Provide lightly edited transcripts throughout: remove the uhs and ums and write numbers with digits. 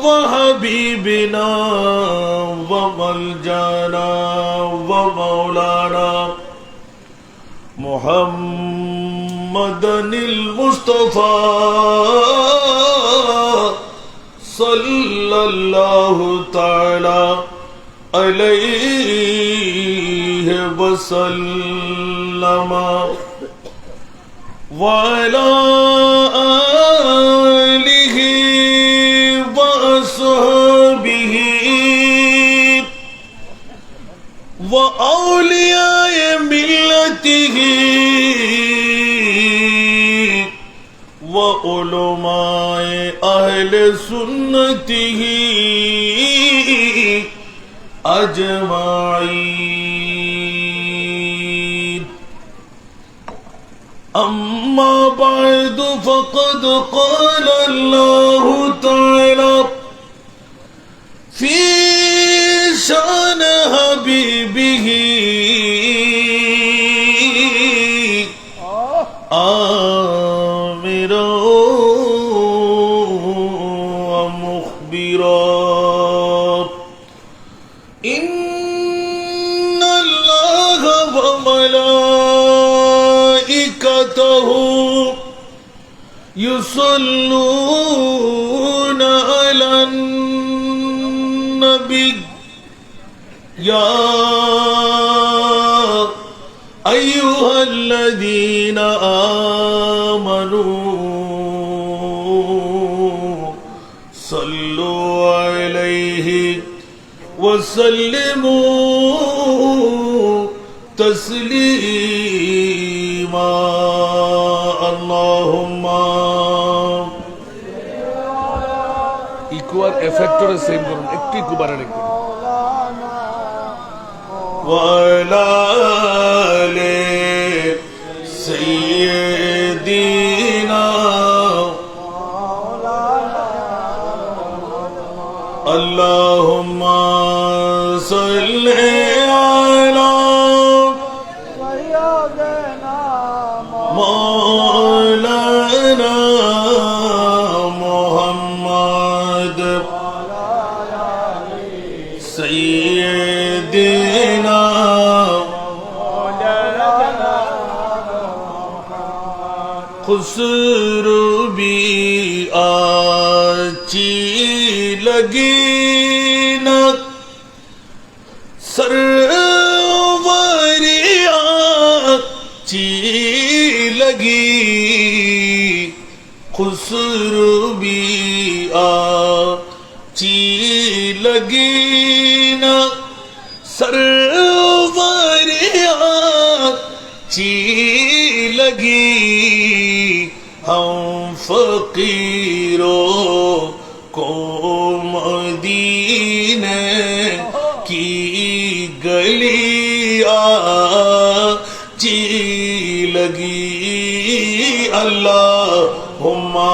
وحبيبنا وملجانا ومولانا محمدا المصطفى صلى الله تعالى عليه وسلم وعلى آله وأصحابه وأولياء ملته وعلماء أهل سنته أجمعين. أما بعد فقد قال الله تعالى في شأن حبيبه آمرا ومخبرا إن الله وملائكته يصلون على النبي يا أيها الذين آمنوا صلوا عليه وسلموا تسليما. اللهم equal এফেক্টরে same করুন, একটু ইকু বাড়ান একটু। وعلى آل سيدنا اللهم صل على مولانا محمد سيدنا खुसर भी आची लगी न सरवरिया ची लगी खुसर भी आची लगी न सरवरिया ची लगी हम फकीरों को मदीने की गलियां ची लगी। अल्लाहुम्मा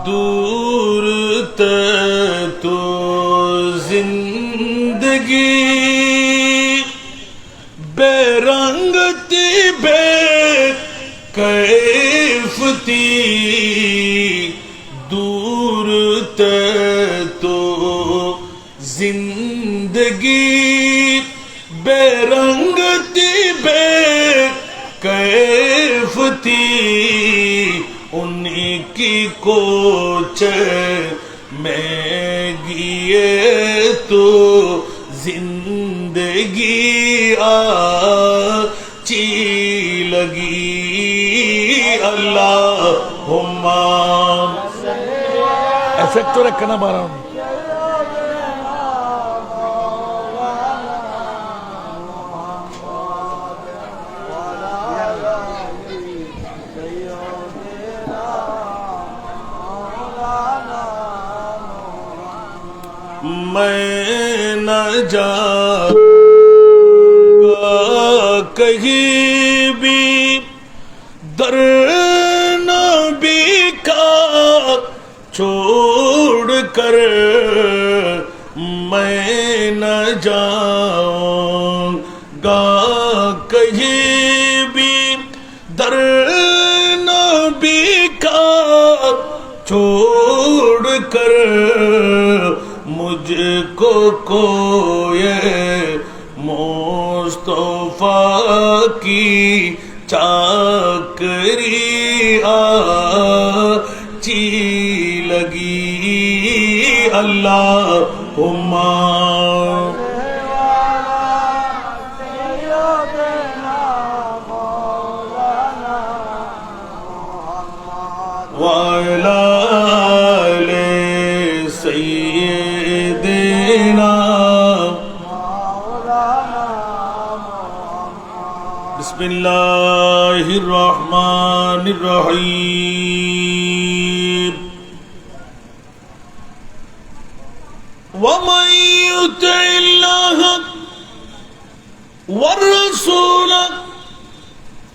दूर तो जिंदगी बेरंग थी बेकैफ थी, दूर तो जिंदगी बेरंग थी बेकैफ थी, उन्हीं की कोच में गिए तो जिंदगी आची लगी। अल्लाहुम्मा एफेक्ट रखना बारा मैं न जाऊंगा कहीं भी दर नबी का छोड़ कर मैं न जाऊंगा कहीं भी, दर नबी का छोड़ कर मुझको कोई मुस्तफा की चाकरी आची लगी। अल्लाहुम्मा वाला सय्यिदना। बिस्मिल्लाहिर्रहमानिर्रहीम। वमन युति'िल्लाह वर्रसूल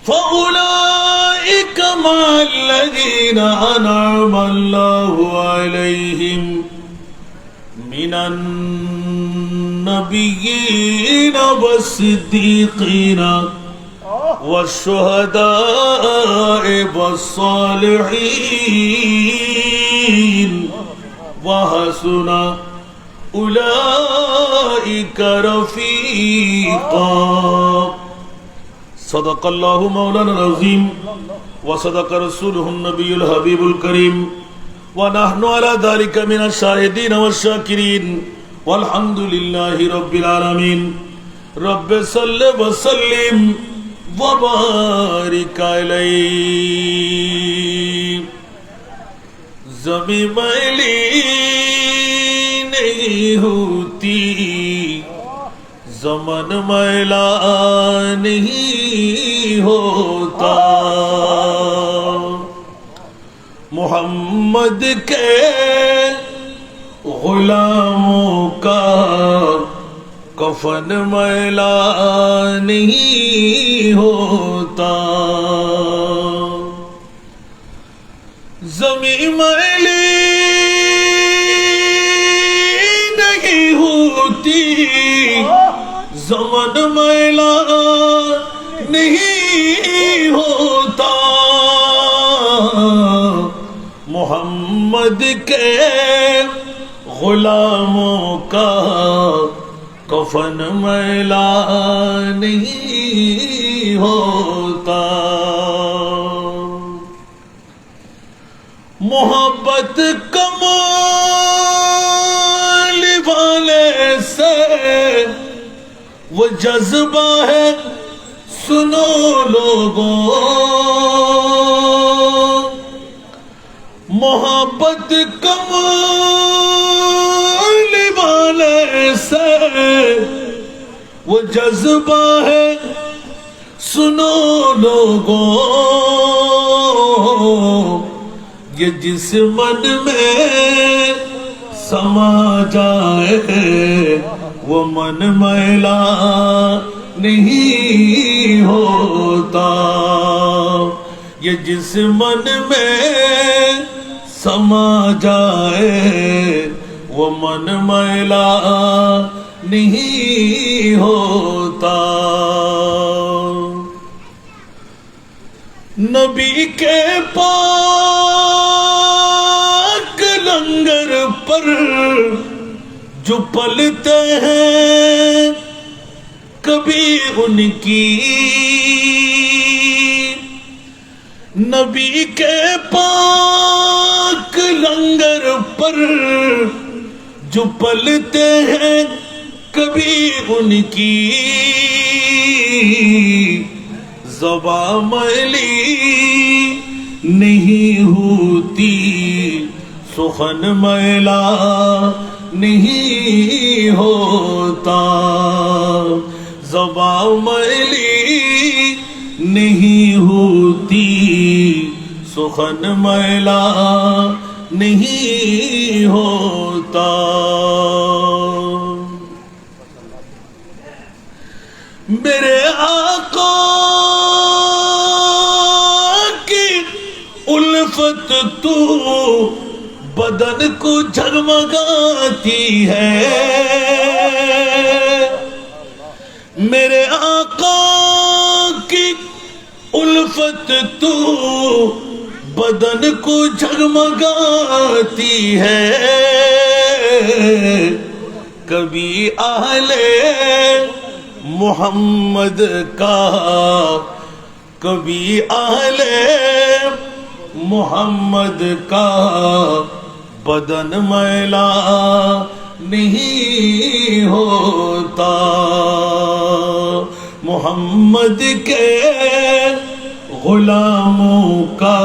फउलाइक मअल्लज़ीना अन'अमा अल्लाहु अलैहिम मिनन नबिय्यीन वस्सिद्दीक़ीन वश्शुहदाए वस्सालिहीन वहसुना उलाइका रफ़ीक़ा। सदक़ल्लाहु मौलाना अज़ीम व सदक़ रसूलुहुन नबियुल हबीबुल करीम व नहनु अला ज़ालिका मिनश शाहिदीन वश्शाकिरीन वल्हम्दुलिल्लाहि रब्बिल आलमीन। रब्बि सल्लि व सल्लिम व बारिक अलैहि। ज़मीं मैली नहीं होती, ज़मन मैला नहीं होता। मोहम्मद के गुलामों का कफन मैला नहीं होता। ज़मीं मैली नहीं होती, ज़मन मैला नहीं होता। मोहम्मद के गुलामों का कफन मैला नहीं होता। मोहब्बत कमाल वाले से वो जज्बा है, सुनो लोगों। मोहब्बत कमाल वाले से वो जज्बा है, सुनो लोगों। ये जिस मन में समा जाए वो मन मैला नहीं होता। ये जिस मन में समा जाए वो मन मैला नहीं होता। नबी के पाक लंगर पर जो पलते हैं कभी उनकी, नबी के पाक लंगर पर जो पलते हैं कभी उनकी, ज़बां मैली नहीं होती, सुखन मैला नहीं होता। ज़बां मैली नहीं होती, सुखन मैला नहीं होता। मेरे आका की उल्फत तू बदन को झगमगाती है। मेरे आका की उल्फत तू बदन को झगमगाती है। कभी आहले मोहम्मद का, कभी आहले मोहम्मद का बदन मैला नहीं होता। मोहम्मद के गुलामों का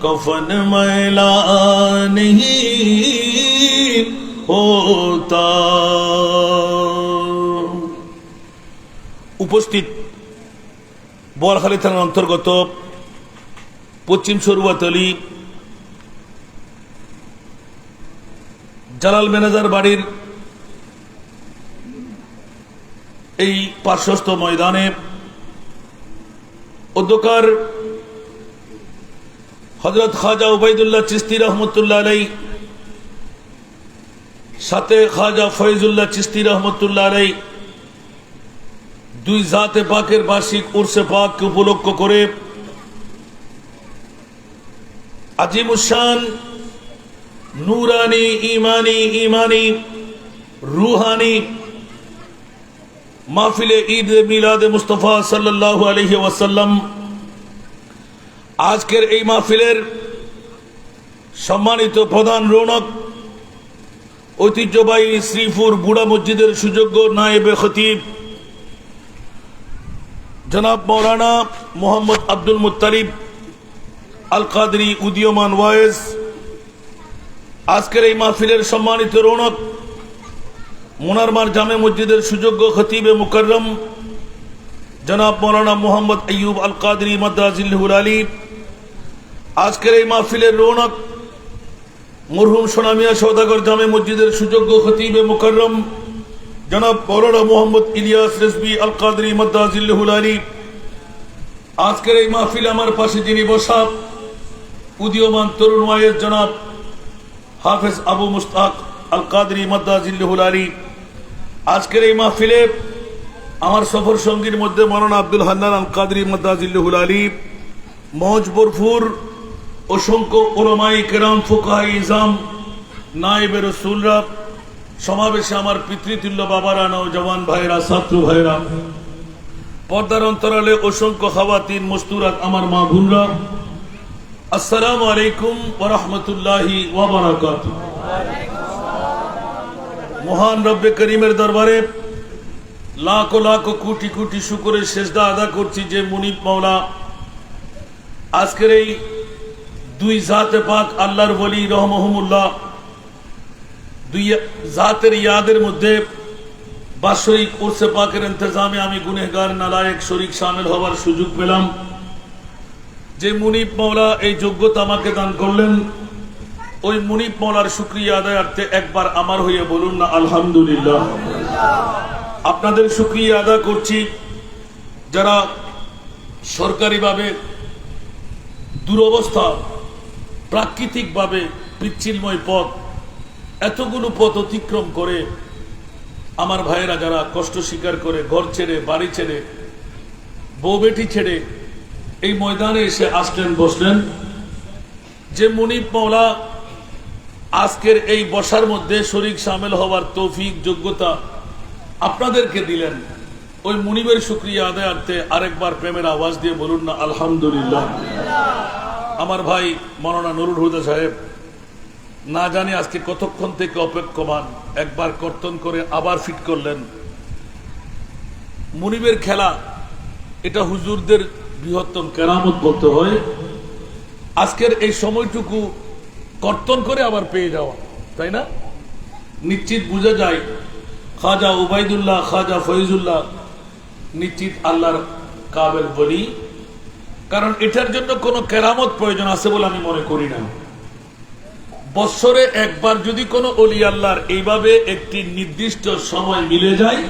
कफन मैला नहीं होता। उपस्थित বোয়ালখালী থানার অন্তর্গত পশ্চিম সরুয়াতলী জালাল ম্যানেজার বাড়ির এই পার্শ্বস্থ ময়দানে অধ্যকার হযরত খাজা উবাইদুল্লাহ চিশতি রহমতুল্লাহ আলাইহি সাথে খাজা ফয়জুল্লাহ চিশতি রহমতুল্লাহ আলাইহি দুই জাতে পাকের বার্ষিক উরসে পাককে উপলক্ষ করে আজিমুশান নূরানি ইমানি রুহানি মাহফিলে ঈদ মিলাদে মুস্তাফা সাল্লাল্লাহু আলাইহি ওয়াসাল্লাম আজকের এই মাহফিলের সম্মানিত প্রধান রৌনক ঐতিহ্যবাহী শ্রীপুর বুড়া মসজিদের সুযোগ্য নায়েবে খতিব জনাব মৌলানা মোহাম্মদ আব্দুল মুত্তালিব আল কাদরি উদীয়মান ওয়াইজ, আজকের এই মাহফিলের সম্মানিত রৌনক মুনারমার জামে মসজিদের সুযোগ্য খতিবে মুকাররম জনাব মৌলানা মোহাম্মদ আইয়ুব আল কাদরি মাদ্দাজিল্লাহুল আলী, আজকের এই মাহফিলের রৌনক মরহুম সোনামিয়া সওদাগর জামে মসজিদের সুযোগ্য খতিবে মুকাররম জনাব মৌলানা মোহাম্মদ ইলিয়াস রেজভী আল কাদরি মাদ্দাজিল্লাহুল আলী, আজকের এই মাহফিলে আমার পাশে যিনি বসা উদীয়মান তরুণ ওয়াইজ জনাব হাফেজ আবু মুস্তাক আল কাদরি মাদ্দাজিল্লাহুল আলী, আজকের এই মাহফিলে আমার সফর সঙ্গীর মধ্যে মৌলানা আব্দুল হান্নান আল কাদরি মাদ্দাজিল্লাহুল আলী, মৌজ বরফুর অসংখ্য উলামায়ে কেরাম ফুকাহায়ে ইজাম নায়েবে রাসূলরা, সমাবেশে আমার পিতৃতুল্য বাবারা, নওজওয়ান ভাইরা, ছাত্র ভাইরা, পর্দার অন্তরালে অসংখ্য খাওয়াতিন মস্তুরাত, আমার মা বোনরা, আসসালামু আলাইকুম ওয়া রাহমাতুল্লাহি ওয়া বারাকাতুহু। মহান রব্বে করিমের দরবারে লাখো লাখো কোটি কোটি শুকরের সেজদা আদা করছি যে মুনিব মাওলা আজকের এই দুই জাতে পাক আল্লাহর ওলি রহমাহুমুল্লাহ দুই জাতের ইয়াদের মধ্যে বাৎসরিক উরসে পাকের ইন্তজামে আমি গুনেহগার নালায়েক শরীক শামিল হওয়ার সুযোগ পেলাম। যে মুনিব মাওলা এই যোগ্যতা আমাকে দান করলেন, ওই মুনিব মাওলার শুকরিয়া আদায়ার্থে একবার আমার হয়ে বলুন না আলহামদুলিল্লাহ। আপনাদের শুকরিয়া আদা করছি যারা সরকারিভাবে দুরবস্থা, প্রাকৃতিকভাবে পিচ্ছিলময় পথ, এতগুলো পথ অতিক্রম করে আমার ভাইয়েরা যারা কষ্ট স্বীকার করে ঘর ছেড়ে, বাড়ি ছেড়ে, বউ বেটি ছেড়ে এই ময়দানে এসে আসলেন, বসলেন। যে মুনিব মাওলা আজকের এই বসার মধ্যে শরীক শামিল হওয়ার তৌফিক যোগ্যতা আপনাদেরকে দিলেন, ওই মুনিবের শুকরিয়া আদায়ার্থে আরেকবার প্রেমের আওয়াজ দিয়ে বলুন না আলহামদুলিল্লাহ। আমার ভাই মাওলানা নুরুল হুদা সাহেব না জানি আজকে কতক্ষণ থেকে অপেক্ষমান, একবার কর্তন করে আবার ফিট করলেন। মুনিবের খেলা এটা হুজুরদের বৃহত্তম কেরামত বলতে হয়। আজকের এই সময়টুকু কর্তন করে আবার পেয়ে যাওয়া, তাই না? নিশ্চিত বোঝা যায় খাজা উবাইদুল্লাহ, খাজা ফয়জুল্লাহ নিশ্চিত আল্লাহর কাবেল বলি, কারণ এটার জন্য কোনো কেরামত প্রয়োজন আছে বলে আমি মনে করি না। বৎসরে একবার যদি কোনো ওলি আল্লাহর এইভাবে একটি নির্দিষ্ট সময় মিলে যায়,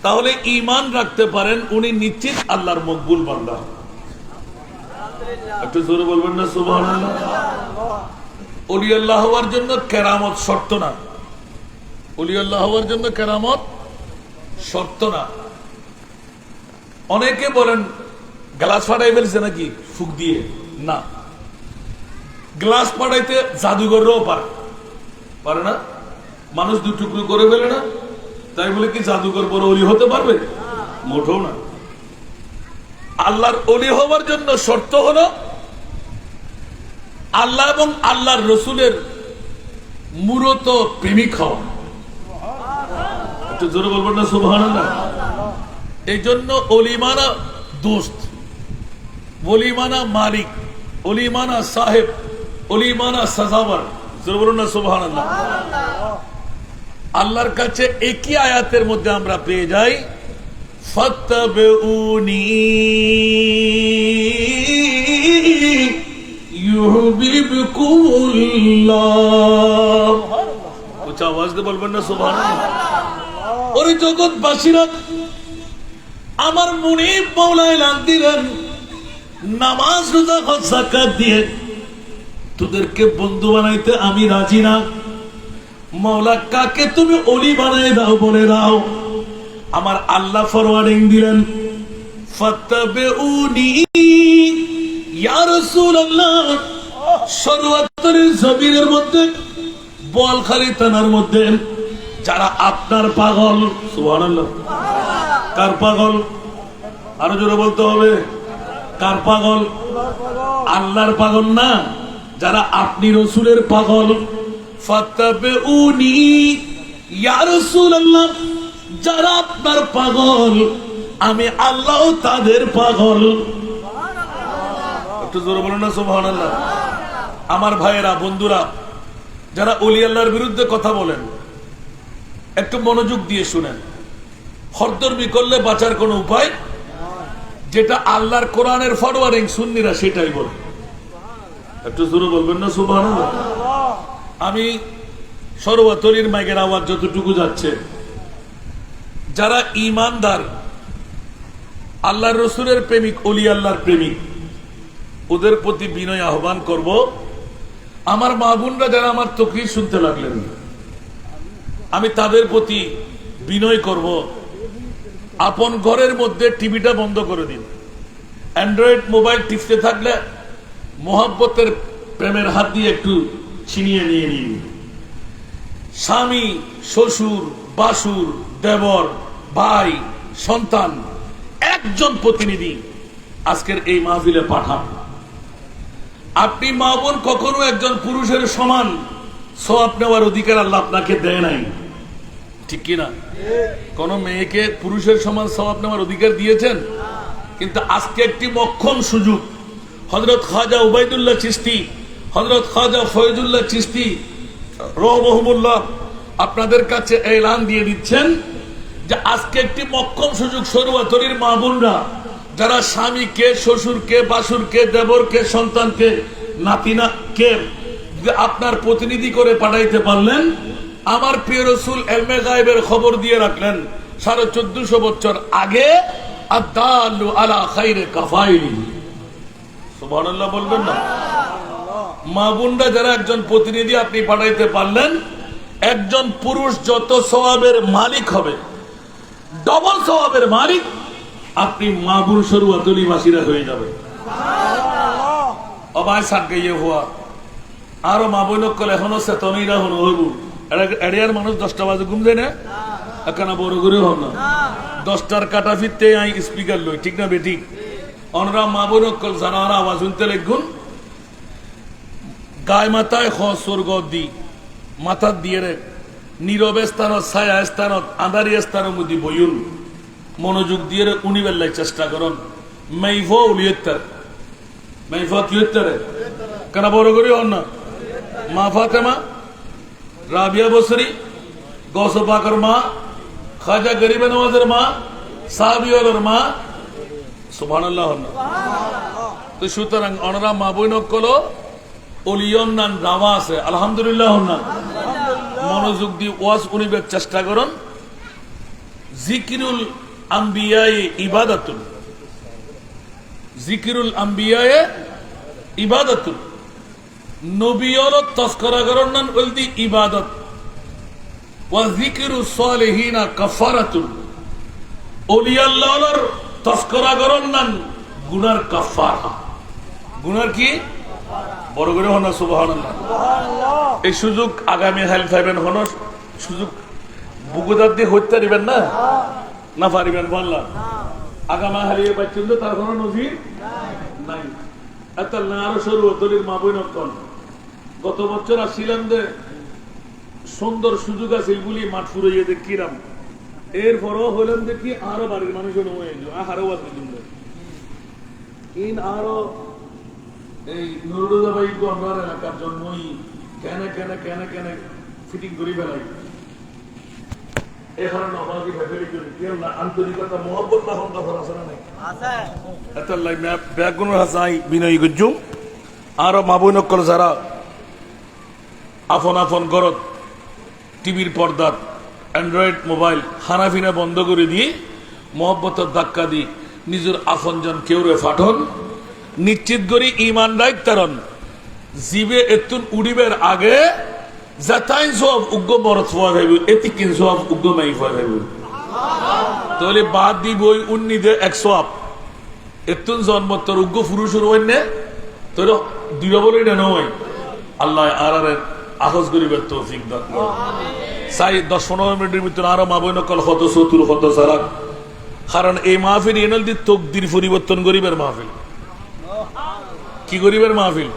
তাহলে ঈমান রাখতে পারেন উনি নিশ্চিত আল্লাহর মকবুল বান্দা। একটু জোরে বলবেন না সুবহানাল্লাহ। ওলি আল্লাহ হওয়ার জন্য কেরামত শর্ত না, ওলি আল্লাহ হওয়ার জন্য কেরামত শর্ত না। অনেকে বলেন গ্লাস ফাটাই ফেলছে নাকি ফুক দিয়ে, না, গ্লাস ফাটাইতে জাদুঘররাও পারে না, মানুষ দু টুকরো করে ফেলে না, তাই বলে কি জাদুঘর বড় ওলি হতে পারবে? মোটেও না। আল্লাহর ওলি হওয়ার জন্য শর্ত হলো আল্লাহ এবং আল্লাহর রসুলের মূলত প্রেমিক হওয়া। একটু জোরে বলবেন না সুবহানাল্লাহ। এই জন্য অলিমানা দোস্ত, অলিমানা মালিক, অলিমানা সাহেব, অলিমানা সাজাওয়ার। জোরে বলুন না সুবহানাল্লাহ। আল্লাহর কাছে একই আয়াতের মধ্যে আমরা পেয়ে যাই ফাত্তাবিউনি ইউহিব্বুকুমুল্লাহ। উচ্চ আওয়াজ দিয়ে বলবেন না সুবহানাল্লাহ। ওরে জগৎবাসীরা, আমার মুনিব মাওলা এলান দিলেন নামাজ রোজা হজ যাকাত দিয়ে তোদেরকে বন্ধু বানাইতে আমি রাজি না। মাওলা কাকে তুমি ওলি বানাই দাও বলে দাও। আমার আল্লাহ ফরওয়ার্ডিং দিলেন ফাত্তাবিউনি ইয়া রাসূলুল্লাহ। সর্বত্রের জমিনের মধ্যে বোয়ালখালী থানার মধ্যে যারা আপনার পাগল, সুবহানাল্লাহ, কার পাগল? আরো জোরে বলতে হবে, কার পাগল? আল্লাহর পাগল না, যারা আপনি রসুলের পাগল। ফাত্তাবিউনি ইয়া রাসূলুল্লাহ, যারা আপনার পাগল আমি আল্লাহ তাদের পাগল। একটু জোরে বলুন না সুবহানাল্লাহ। আমার ভাইয়েরা, বন্ধুরা, যারা ওলি আল্লাহর বিরুদ্ধে কথা বলেন একটু মনোযোগ দিয়ে শুনেন। হরদর্মি করলে বাঁচার কোন উপায়? যেটা আল্লাহর কোরআনের ফরওয়ার্ডিং সুন্নিরা সেটাই বলে। একটু জোরে বলবেন না সুবহানাল্লাহ। আমি সর্বতলীর মাইকের আওয়াজ যতটুকু যাচ্ছে, যারা ঈমানদার, আল্লাহর রসুলের প্রেমিক, ওলি আল্লাহর প্রেমিক, ওদের প্রতি বিনয় আহ্বান করব। আমার মা বোনরা যারা আমার তকরির শুনতে লাগলেন, আমি তাদের প্রতি বিনয় করব, আপন ঘরের মধ্যে টিভিটা বন্ধ করে দিন। অ্যান্ড্রয়েড মোবাইল টিপতে থাকলে মোহাব্বতের প্রেমের হাত দিয়ে একটু ছিনিয়ে নিয়ে নিন। স্বামী, শ্বশুর, বাসুর, দেবর, ভাই, সন্তান, একজন প্রতিনিধি আজকের এই মাহফিলে পাঠান। আপনি মা বোন কখনো একজন পুরুষের সমান সওয়াব নেওয়ার অধিকার আল্লাহ আপনাকে দেয় নাই, ঠিক কিনা? কোন মেয়েকে পুরুষের সমান সওয়াব নেওয়ার অধিকার দিয়েছেন? কিন্তু আজকে একটি মক্ষম সুযোগ। হযরত খাজা উবাইদুল্লাহ চিশতি, হযরত খাজা ফয়জুল্লাহ চিশতি রহমাহুল্লাহ আপনাদের কাছে এলান দিয়ে দিচ্ছেন যে আজকে একটি মক্ষম সুযোগ। সর্বতলীর মা বোনরা যারা স্বামীকে, শ্বশুরকে, বাসুরকে, দেবরকে, সন্তানকে, নাতিনাকে আপনার প্রতিনিধি করে পাঠাইতে পারলেন। আমার প্রিয় রসুল এলমে গায়েবের খবর দিয়ে রাখলেন 1450 বছর আগে, আদালু আলা খাইরে কাফাইলি। সুবহানাল্লাহ বলবেন না? মা বোনরা যারা একজন প্রতিনিধি আপনি পাঠাইতে পারলেন, একজন পুরুষ যত সওয়াবের মালিক হবে, ডবল সওয়াবের মালিক আপনি মা বোন সরুয়াতলিবাসীরা হয়ে যাবে। অবাই সাত গাইয়ে হওয়া আরো মা বোন কল এখনো চেতনইরা হলো হইব। এরিয়ার মানুষ 10টা বাজে ঘুম দেয় না, একখানা বড় করে হন না, 10টার কাটা ফিরতে আই স্পিকার লই, ঠিক না বেঠিক? অনরা মা বোন কল জানারা আওয়াজ শুনতে লেগুন গায়ে মাথায় খসর্গ দি মাথার দিয়ে রে নীরব স্থানত, ছায়া স্থানত, আন্ধারি স্থানের মধ্যে বইউন মনোযোগ দিয়ে উনি বেলায় চেষ্টা করুন। মাইফা উলিয়ত্তার, মাইফা কি হত্যারে কেন বড় করে হন না? মা ফাতেমা, রাবিয়া বসরি, গৌস পাকের মা, খাজা গরিবে নওয়াজের মা, সাহাবিওয়ালার মা, সুবহানাল্লাহ হন না? তো সুতরাং অনরা মা বই নকল অলিয়ন নান রামা আছে, আলহামদুলিল্লাহ হন না? মনোযোগ দিয়ে ওয়াজ উনিবের চেষ্টা করুন। জিকিরুল আম্বিয়ায়ে ইবাদাতুন, জিকিরুল আম্বিয়ায়ে ইবাদাতুন। নবীর তস্করা করার নাম বলতে ইবাদত ওয়া যিকরু সালিহিনা কাফারাতুন ওলি আল্লাহর তস্করা করার নাম গুনার কাফারা গুনার কি বড় করে হনা সুবহানাল্লাহ এই সুযোগ আগামী হাল পাইবেন হন সুযোগ বুকুদার দিয়ে হত্যা দিবেন না পারিবেন বললা আগামী হালিয়ে পাচ্ছেন তো তার কোনো নজির নাই এত না আরো শুরু হতলির মা বই নকল গত বছর আসছিলাম যে সুন্দর সুযোগ আছে এগুলি মাঠ ফুরাইয়ে যে কিরাম এরপরও হইলাম যে কি আরো বাড়ির মানুষ আরো আছে আরো এই নুরুদাবাই গঙ্গার এলাকার জন্যই কেন কেন কেন কেন ফিটিং করি ফেলাই এখানে নবাজি ফেফেলি করি কেউ না আন্তরিকতা মোহাম্মত না হন কথা আছে না নাই এত লাই ব্যাগুন হাসাই বিনয় গুজুম আরো মাবুনকল যারা আপন আপন গরত টিভির পর্দাত অ্যান্ড্রয়েড মোবাইল হানাফিনা বন্ধ করে দিয়ে মোহব্বতের ধাক্কা দি নিজের আপনজন কেউরে ফাটন নিশ্চিত করি ইমান দায়িত্বরণ জীবে এতুন উড়িবের আগে যাতাইন সব উগ্র মরত হওয়া ভাইব এতিকিন সব উগ্র মাই হওয়া ভাইব তাহলে বাদ দি বই উন্নিদে 100 এতুন জন্ম তোর উগ্র পুরুষের হইনে তোর দিবা বলেই না নয় আল্লাহ আর আহজ গরিবের তৌফিক দান করুন চাই 10-15 মিনিটের ভিতরে আরো মা বইন কল হত চতুর হত সারাক কারণ এই মাহফিল এনল দি তকদির পরিবর্তন গরিবের মাহফিল কি গরিবের মাহফিল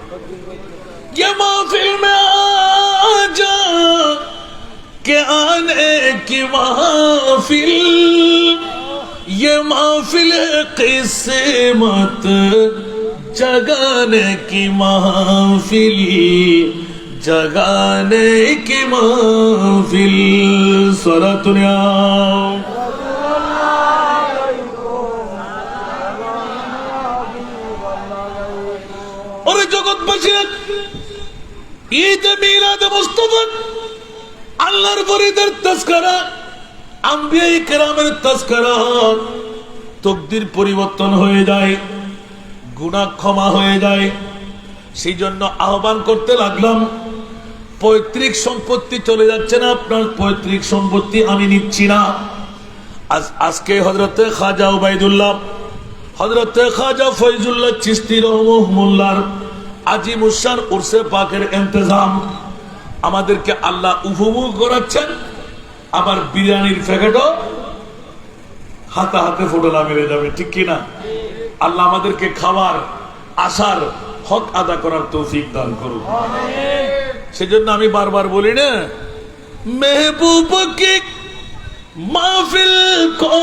ये महफिल में आजा के आने की महफिल ये महफिल किस्मत जगाने की महफिल जगाने की महफिल सरातुनिया और जगत बचित ঈদ মিলাদ মুস্তাফা আল্লাহর পরিদের তাজকিরা আম্বিয়া ইকরামের তাজকিরা তকদির পরিবর্তন হয়ে যায় গুনাহ ক্ষমা হয়ে যায় সেই জন্য আহ্বান করতে লাগলাম পৈতৃক সম্পত্তি চলে যাচ্ছে না আপনার পৈতৃক সম্পত্তি আমি নিচ্ছি না আজকে হযরতে খাজা উবাইদুল্লাহ হযরতে খাজা ফয়জুল্লাহ চিশতি রহমাহুল্লাহর আজিম উসান উরসে পাকের ইন্তজাম আমাদেরকে আল্লাহ উপভোগ করাচ্ছেন আবার বিরিয়ানির প্যাকেটও হাতে হাতে ফোটলা মেরে যাবে ঠিক কিনা আল্লাহ আমাদেরকে খাবার আসার হক আদা করার তৌফিক দান করুন সেজন্য আমি বারবার বলি না মেহবুব কি মাহফিল কো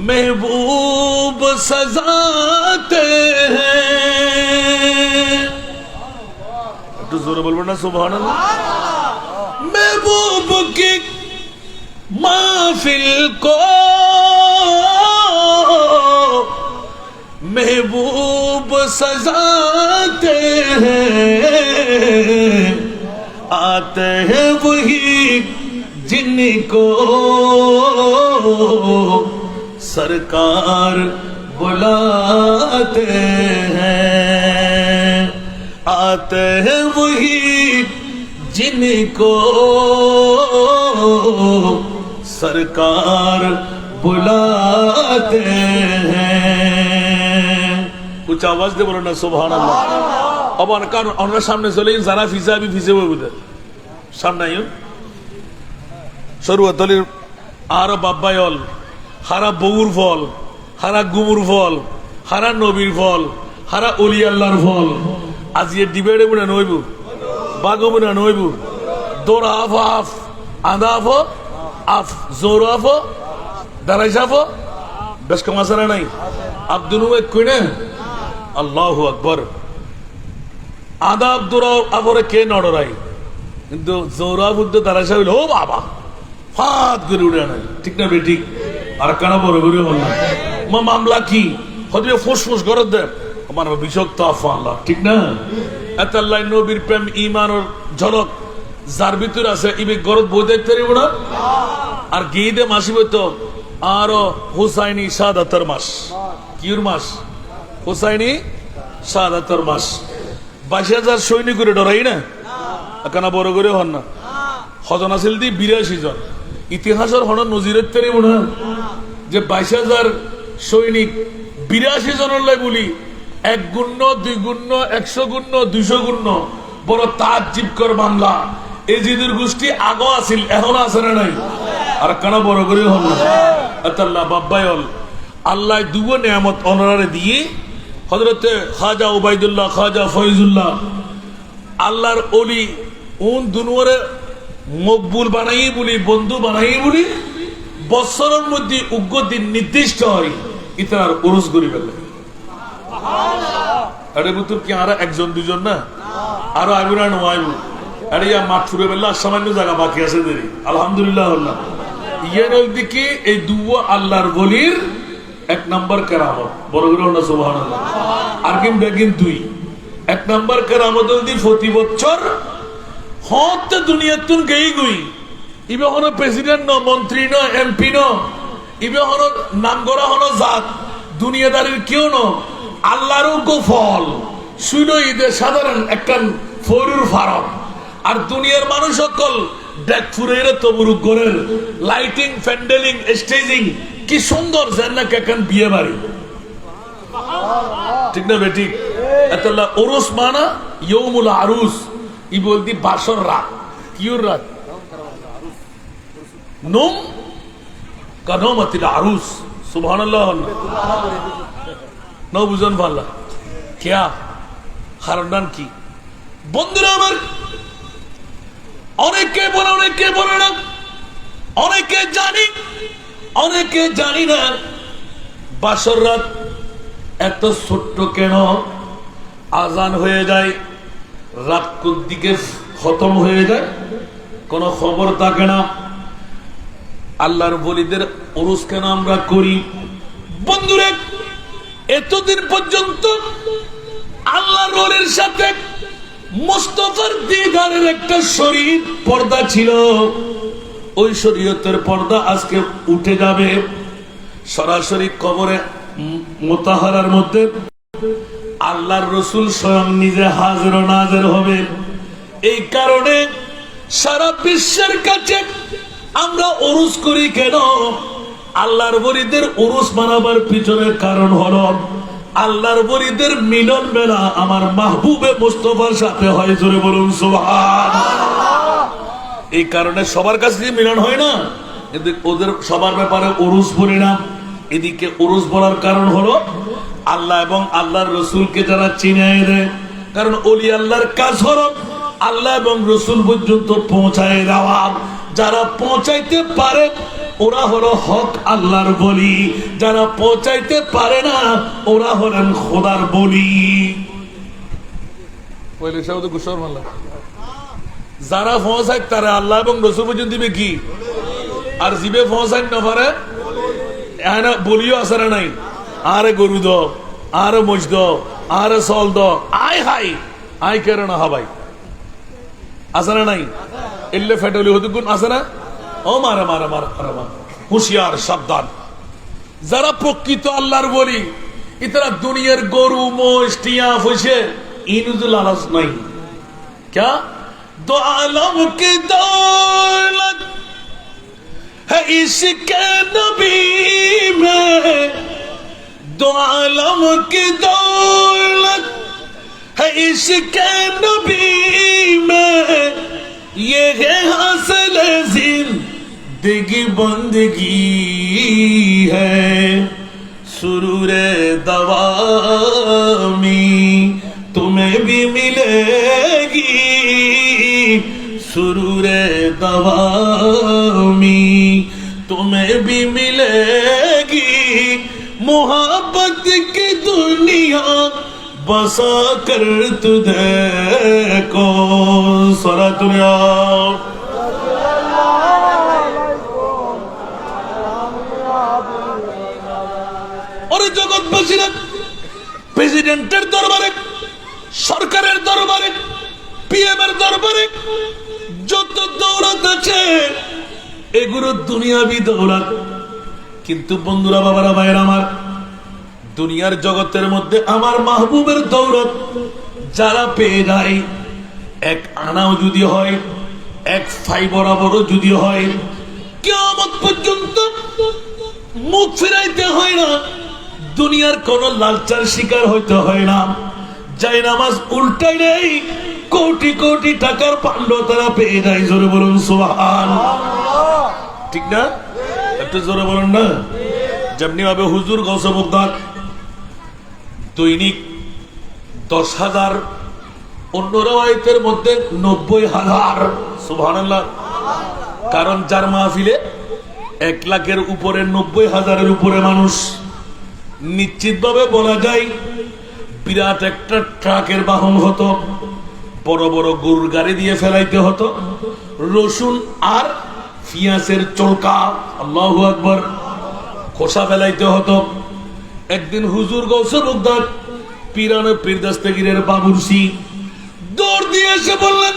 महबूब सजाते हैं तो जोर बोल ना सुभान अल्लाह महबूब की महफिल को महबूब सजाते हैं आते हैं वही जिनको सरकार बुलाते हैं आते हैं वही जिनको सरकार बुलाते हैं कुछ आवाज दे बोलो ना सुभान अल्लाह अब उनका सामने चले जरा फिजा भी फिजे हुए उधर सामने आइयो शुरू दलिल आरो बाब्बायल হারা বউর ফল হারা গুমুর ফল হারা নবীর ফল হারা অলি আল্লাহর ফল আজ এ ডিবেটে মনে নইব বাগো মনে নইব দৌড় আফ আফ আধা আফ আফ জোর আফ দাঁড়াইছে আফ বেশ কমাসারা নাই আব্দুল কইনে আল্লাহু আকবার আধা আব্দুর আবরে কে নড়রাই কিন্তু জোরা বুদ্ধ দাঁড়াইছে হইল ও বাবা ফাত করে উড়ে আনাই ঠিক না বে ঠিক আর কানা বড় করে বল না মামলা কি হয়তো ফুসফুস করে দে আমার বিষাক্ত আল্লাহ ঠিক না এত আল্লাহ নবীর প্রেম ঈমানের ঝলক যার ভিতরে আছে ইবে গরত বই দেখতে পারিব না আর গীদে মাসিব তো আর হুসাইনি শাহাদাতের মাস কির মাস হুসাইনি শাহাদাতের মাস। 22,000 সৈনিক করে ডরাই না, কেন বড় করে হন না। হজন আসিল দি 82 জন। ইতিহাসের হন নজিরের তেরে মনে হয় যে 22,000 সৈনিক 82 জনের লাই বলি 1 গুণ্য 2 গুণ্য 100 গুণ্য 200 গুণ্য বড় তাজ্জিবকর মামলা। এই জিদের গোষ্ঠী আগো আসিল, এখন আছে না নাই? আর কেন বড় করে হন না। আল্লাহ বাব্বায়ল আল্লাহ দুগো নিয়ামত অনারে দিয়ে হযরতে খাজা ওবাইদুল্লাহ, খাজা ফয়জুল্লাহ আল্লাহর ওলি উন দুনুয়ারে মকবুল বানাই বলি, বন্ধু বানাই বলি, বছরের মধ্যে উগ্র দিন নির্দিষ্ট হয় ইতার উরুস করি ফেলে। আরে বুতুর কি আর একজন দুজন না, আরো আইবুরা নোয়াইবু। আরে ইয়া মাঠ ফুরে ফেললে আর সামান্য জায়গা বাকি আছে দেরি। আলহামদুলিল্লাহ আল্লাহ ইয়ের দিকে এই দুয়া আল্লাহর বলির 1 নম্বর কেরামত। বড় করে না সুবহানাল্লাহ। আর কিম বেগিন 2 1 নম্বর কেরামত দি প্রতি বছর হত দুনিয়াতুন গই গই ইবে হনো প্রেসিডেন্ট ন, মন্ত্রী ন, এমপি ন, ইবে হনো নাম করা হনো জাত দুনিয়াদারির কেউ ন, আল্লাহরও গো ফল শুনো ঈদের সাধারণ একটা ফরুর ফারক। আর দুনিয়ার মানুষ সকল ডেকফুরের তবরুক করেন, লাইটিং, প্যান্ডেলিং, স্টেজিং কি সুন্দর যেন না কেন বিয়ে বাড়ি। ঠিক না বেটি? এতলা ওরস মানা ইয়ৌমুল আরুস ই বলতি বাসর রাত। কিউর রাত? নোম কানমাতিল আরুস। সুবহানাল্লাহ। ন বুঝন ভাল্লা কেয়া হারনান কি? বন্ধুরা আমার, অনেকে বলে অনেকে বলে না, অনেকে জানি অনেকে জানি না বাসর রাত এত ছোট্ট কেন আজান হয়ে যায়, রাত কোন দিকে খতম হয়ে যায় কোনো খবর থাকে না। আল্লাহর বলিদের উরুস কেন আমরা করি? বন্ধুরা এতদিন পর্যন্ত আল্লাহর ওলির সাথে মুস্তাফার দিদারের একটা শরীর পর্দা ছিল, ওই শরীয়তের পর্দা আজকে উঠে যাবে। সরাসরি কবরে মুতাহারার মধ্যে আল্লাহর রসুল স্বয়ং নিজে হাজির ও নাজির হবে। এই কারণে সারা বিশ্বের কাছে আমরা উরুস করি কেন? আল্লাহর ওলিদের উরুস মানাবার পিছনের কারণ হলো আল্লাহর ওলিদের মিলন বেলা আমার মাহবুবে মুস্তাফার সাথে হয়। জোরে বলুন সুবহানাল্লাহ। এই কারণে সবার কাছে মিলন হয় না, কিন্তু ওদের সবার ব্যাপারে উরুস বলি না। এদিকে উরুস বলার কারণ হলো আল্লাহ এবং আল্লাহর রসুলকে যারা চিনিয়ে দেয়, কারণ ওলি আল্লাহর কাজ হলো আল্লাহ এবং রসুল পর্যন্ত পৌঁছায় দেওয়া। যারা পৌঁছাইতে পারে ওরা হলো হক আল্লাহর বলি, যারা পৌঁছাইতে পারে না ওরা হলেন খোদার বলি। যারা পৌঁছায় তারা আল্লাহ এবং রসুল পর্যন্ত দিবে কি, আর জিবে পৌঁছায় না পারে বলিও আসারা নাই। আরে গরু দ, আরে মজ দ, আরে সল দ, আয় হাই আয় কেন না হাবাই আসারা নাই। এলে ফেটলি হতে গুণ আসে না? ও মারা মারা মারা মারা হুশিয়ার সাবধান। যারা প্রকৃত আল্লাহর বলি ইতারা দুনিয়ার গরু মোষ টিয়া ফুসে ইনুজুল আলাস নাই। क्या दो आलम की दौलत है इसके नबी में, दो आलम की दौलत है इसके नबी में, ये है हासिल जिंदगी बंदगी है, सुरूरे दवामी तुम्हें भी मिलेगी, सुरूरे दवामी तुम्हें भी मिलेगी, मोहब्बत की दुनिया बसा कर तुझे को सरा दुनिया। और জগৎবাসীরা প্রেসিডেন্টের দরবারে, সরকারের দরবারে, পিএম এর দরবারে যত দৌলত আছে এগুলো দুনিয়াবি দৌলত। কিন্তু বন্ধুরা, বাবারা, ভাইয়েরা আমার, দুনিয়ার জগতের মধ্যে আমার মাহবুবের দৌলত যারা পেয়ে যায়, এক আনাও যদি হয়, এক ফাই বরাবরও যদি হয়, কিয়ামত পর্যন্ত মুখ ফিরাইতে হয় না, দুনিয়ার কোন লালচার শিকার হইতে হয় না। যাই নামাজ উল্টাই নেই, কোটি কোটি টাকার পাণ্ড তারা পেয়ে যায়। জোরে বলুন সুবহানাল্লাহ। ঠিক না? একটু জোরে বলুন না। যেমনি ভাবে হুজুর গৌসে মুগদার দৈনিক 10,000, অন্য রাওয়ায়াতের মধ্যে 90,000। সুবহানাল্লাহ। কারণ যার মাহফিলে 1 লাখের উপরে, 90,000-এর উপরে মানুষ, নিশ্চিত ভাবে বলা যায় বিরাট একটা ট্রাকের বাহন হতো, বড় বড় গরুর গাড়ি দিয়ে ফেলাইতে হতো, রসুন আর পিঁয়াজের চলকা, আল্লাহু আকবার, খোসা ফেলাইতে হতো। একদিন হুজুর গৌসে মুগদার পীরানে পীর দস্তগীরের বাবুরসি দৌড় দিয়ে এসে বললেন,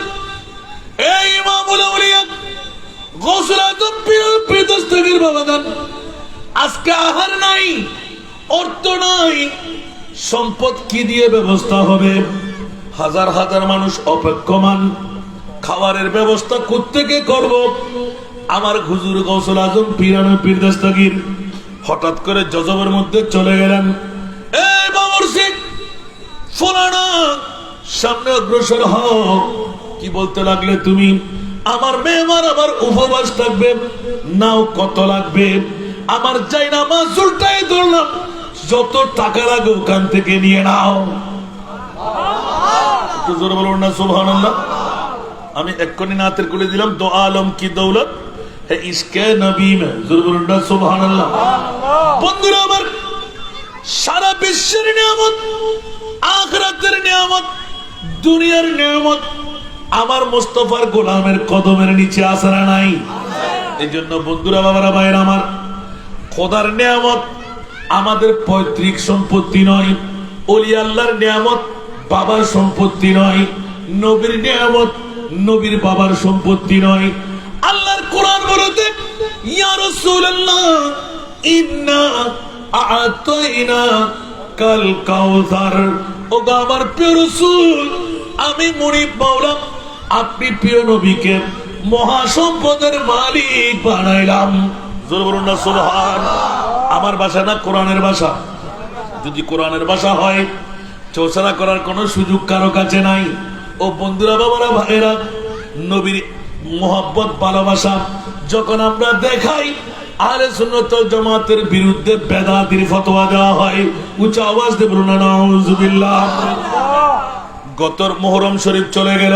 এই ইমামুল আউলিয়া গৌসুল আজম পীরানে পীর দস্তগীর বাবাজান, আজকে আহার নাই, অর্থ নাই, সম্পদ কি দিয়ে ব্যবস্থা হবে? হাজার হাজার মানুষ অপেক্ষমান, খাবারের ব্যবস্থা কোত্থেকে করব? আমার হুজুর গৌসুল আজম পীরানে পীর দস্তগীর হঠাৎ করে জজবের মধ্যে চলে গেলেন। এই বাবুরসি ফলানা, সামনে অগ্রসর হও। কি বলতে লাগলে তুমি? আমার মেহমান আমার উপবাস থাকবে, নাও কত লাগবে? আমার চাই না, মা উল্টাই ধরলাম, যত টাকা লাগে ওখান থেকে নিয়ে নাও। একটু জোরে বলুন না সুবহানাল্লাহ। আমি এক্ষুনি নাতের করে দিলাম, দো আলম কি দৌলত হে ইশকে নবী মে, জোরে বলুন না সুবহানাল্লাহ। বন্ধুরা আমার, সারা বিশ্বের নিয়ামত, আখিরাতের নিয়ামত, দুনিয়ার নিয়ামত আমার মুস্তাফার গোলামের কদমের নিচে আছে না নাই? এই জন্য বন্ধুরা, বাবারা, ভাইরা আমার, খোদার নিয়ামত আমাদের পৈতৃক সম্পত্তি নয়, ওলি আল্লাহর নিয়ামত বাবার সম্পত্তি নয়, নবীর নিয়ামত নবীর বাবার সম্পত্তি নয়। আল্লাহর কোরআন বলতে, ইয়া রাসূলুল্লাহ ইন্না আ'তাইনা কাল কাউসার, ও আমার প্রিয় রাসূল, আমি মুনিব মাওলা আপনি প্রিয় নবীকে মহাসম্পদের মালিক বানাইলাম। জোরে বলুন না সুবহানাল্লাহ। আমার ভাষা না কোরআনের ভাষা। যদি কোরআনের ভাষা হয়, চৌচারা করার কোনো সুযোগ কারো কাছে নাই। ও বন্ধুরা, বাবারা, ভাইরা, নবীর মোহাব্বত, ভালোবাসা যখন আমরা দেখাই, আহলে সুন্নাত ওয়াল জামাতের বিরুদ্ধে বেদাতির ফতোয়া দেওয়া হয়, উচ্চ আওয়াজ দিয়ে বলুন না নাউযুবিল্লাহ। গত মুহররম শরীফ চলে গেল,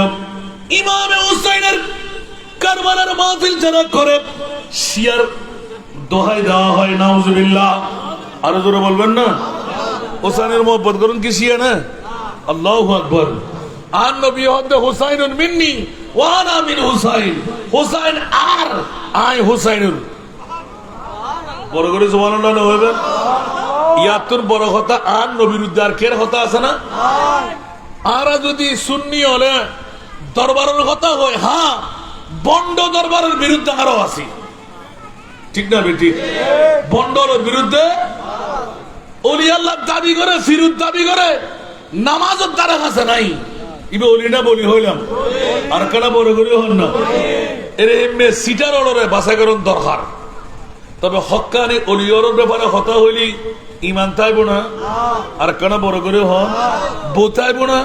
ইমামে হুসাইনের কারবালার মাহফিল যারা করে, শিয়ার দোহাই দেওয়া হয় নাউযুবিল্লাহ। আরো জোরে বলবেন না? হুসাইনের মোহাব্বত করুন কি শিয়া না? আল্লাহু আকবার। আর নবী হতে হুসাইনুন মিন্নি ওয়া আনা মিন হুসাইন, হুসাইন আর আই হুসাইনুর। বড় করে সুবহানাল্লাহ না হবে? ইয়াতুর বড় কথা আর নবীর উদ্ধার কের কথা আছে না? আর যদি সুন্নি হলে দরবারের কথা হয়, হ্যাঁ, বন্ড দরবারের বিরুদ্ধে আরো আছে। ঠিক না বেটি? বন্ডর বিরুদ্ধে ওলি আল্লাহ দাবি করে, ফিরুদ দাবি করে, নামাজের তারা কাছে নাই। ইবে ওলি না বলি হইলাম, আর কারা বড় করে হন না। এর এমনি সিটার অর্ডারে বাছাই করুন দরকার। তবে হক্কানি অলিয়র ব্যাপারে কথা হইলি ইমান তাইব না, আর কানা বড় করে হন বউ তাইব না,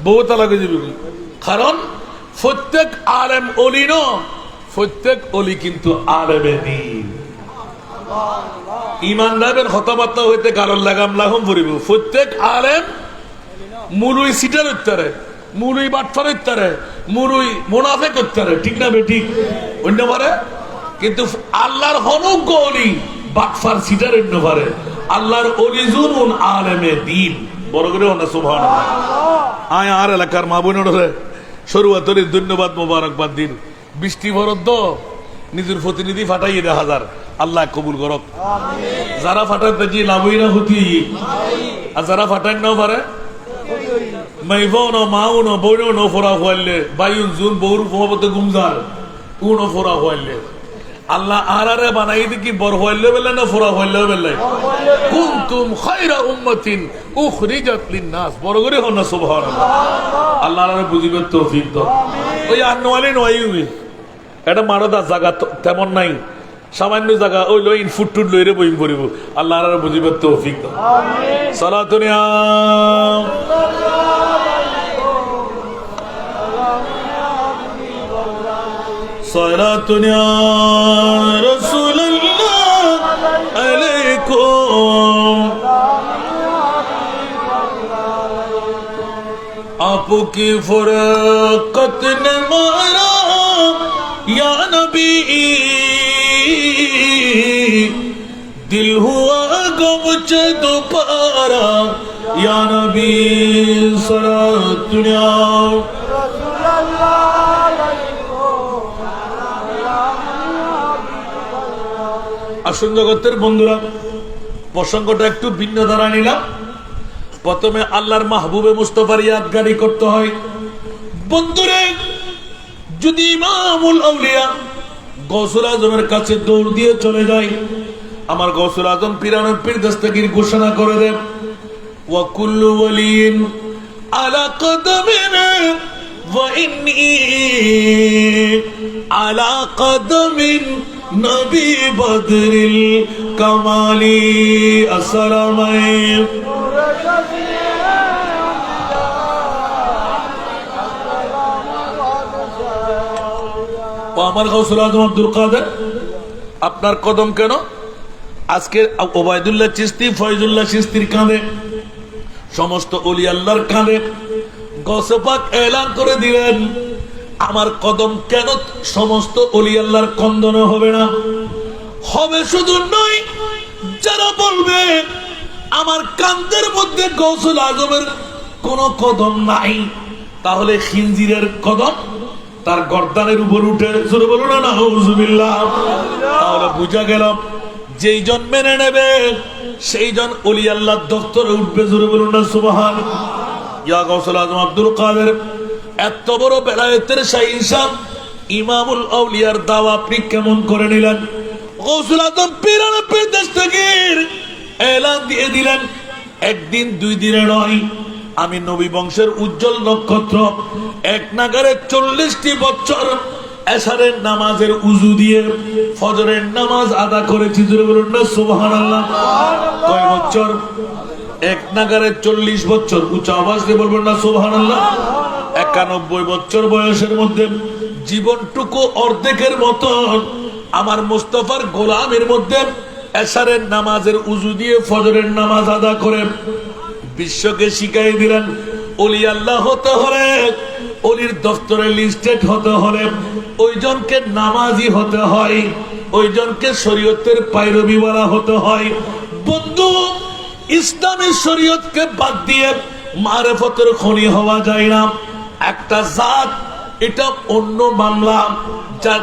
বউ তালাকে যাবে। কারণ প্রত্যেক আলেম অলি ন, প্রত্যেক অলি কিন্তু আলেমে দ্বীন। ইমানদারের কথাবার্তা হইতে কারণ লাগাম লাগাম পড়িব। প্রত্যেক আলেম মুলুই সিটার উত্তরে, মুলুই বাটফার উত্তরে, মুলুই মুনাফেক উত্তরে। ঠিক না বে? ঠিক অন্য পারে, কিন্তু আল্লাহর হনুক অলি বাটফার সিটার অন্য পারে। আল্লাহর অলি জুনুন আলেমে দ্বীন। বড় করে না সুবহানাল্লাহ। আয় আর এলাকার মা বোনেরা শুরুয়াতের ধন্যবাদ, মোবারকবাদ দিন। বৃষ্টি বরদ্দ নিজের প্রতিনিধি ফাটাইয়ে 1000, আল্লাহ কবুল করক। যারা ফাটাইতে যে লাভই না হতি, আর যারা ফাটাই না পারে মাইফানো মাউনো বইনো ফোরা হইলে বায়ুন জুন বউর ফোয়াবতে গুমজার উনো ফোরা হইলে আল্লাহ আরারে বানাই কি বড় হইলে বেলা না ফোরা হইলে বেলা কুনতুম খায়রা উম্মাতিন উখরিজাত লিন-নাস বড় করে হন না সুবহানাল্লাহ আল্লাহ আরারে বুঝিবে তৌফিক দাও ওই আনওয়ালি নয়ই এটা মারদা জায়গা তেমন নাই সামান্য জায়গা ওই লইন ফুটটুট লইরে বইম পড়িব আল্লাহ আরারে বুঝিবে তৌফিক দাও আমিন সালাতুন ইয়া সালাতুন ইয়া রাসূলুল্লাহ আলাইকুম आपकी फरकत ने मारा या नबी दिल हुआ गमचे दोबारा या नबी सारा दुनिया আসুন জগতের বন্ধুরা প্রসঙ্গটা একটু ভিন্ন ধারা নিলাম প্রথমে আল্লাহর মাহবুবে মুস্তাফার ইয়াদগারি করতে হয় বন্ধুরে যদি ইমামুল আউলিয়া গৌসুল আজমের কাছে দৌড় দিয়ে চলে যায় আমার গৌসুল আজম পিরানের পীর দস্তগীর ঘোষণা করে দেন ওয়া কুল্লু ওয়ালিন আলা কদমিন ওয়া ইন্নী আলা কদমিন নবী বদরিল কামালি আসসালামু আলাইকুম আমার গৌসুল আজম আব্দুল কাদের আপনার কদম কেন আজকে ওবায়দুল্লাহ চিশতি ফয়জুল্লাহ চিশতির কাঁধে সমস্ত ওলি আল্লাহর কাঁধে গৌসে পাক এলান করে দিলেন আমার কদম কেন সমস্ত ওলি আল্লাহর কন্দনে হবে না হবে শুধু নয় যারা বলবে আমার কাঁধের মধ্যে গৌসুল আজমের কোন কদম নাই তাহলে খিনজিরের কদম তার গর্দানের উপর উঠে জোরে বলো না নাউজুবিল্লাহ তাহলে বুঝা গেল যেই জন মেনে নেবে সেই জন ওলি আল্লাহর দফতরে উঠবে জোরে বলো না সুবহানাল্লাহ ইয়া গৌসুল আজম আব্দুল কাদের এত বড় বেলায়েতের শাহিনশাহ ইমামুল আউলিয়ার দাওয়া আপনি কেমন করে নিলেন গৌসুল আজম পিরানের পীর দস্তগীর এলান দিয়ে দিলেন একদিন দুই দিনে নয় আমি নবী বংশের উজ্জ্বল নক্ষত্র এক নাগারে 40টি বছর এশারের নামাজের উযু দিয়ে ফজরের নামাজ আদা করেছি জোরে বলুন না সুবহানাল্লাহ কয় বছর এক নাগারে 40 বছর উচ্চ আওয়াজ দিয়ে বলবেন না সুবহানাল্লাহ 91 বছর বয়সের মধ্যে জীবনটুকু অর্ধেকের মতো আমার মুস্তাফার গোলামের মধ্যে এশারের নামাজের উযু দিয়ে ফজরের নামাজ আদা করে বিশ্বকে শিখাই দিলেন ওলি আল্লাহ হতে হলে ওলির দফতরে লিস্টেড হতে হলে ওইজনকে নামাজি হতে হয় ওইজনকে শরীয়তের পায়রবিওয়ালা হতে হয় বন্ধু ইসলামী শরীয়তকে বাদ দিয়ে মারেফতের খনি হওয়া যায় না একটা জাত এটা অন্য মামলা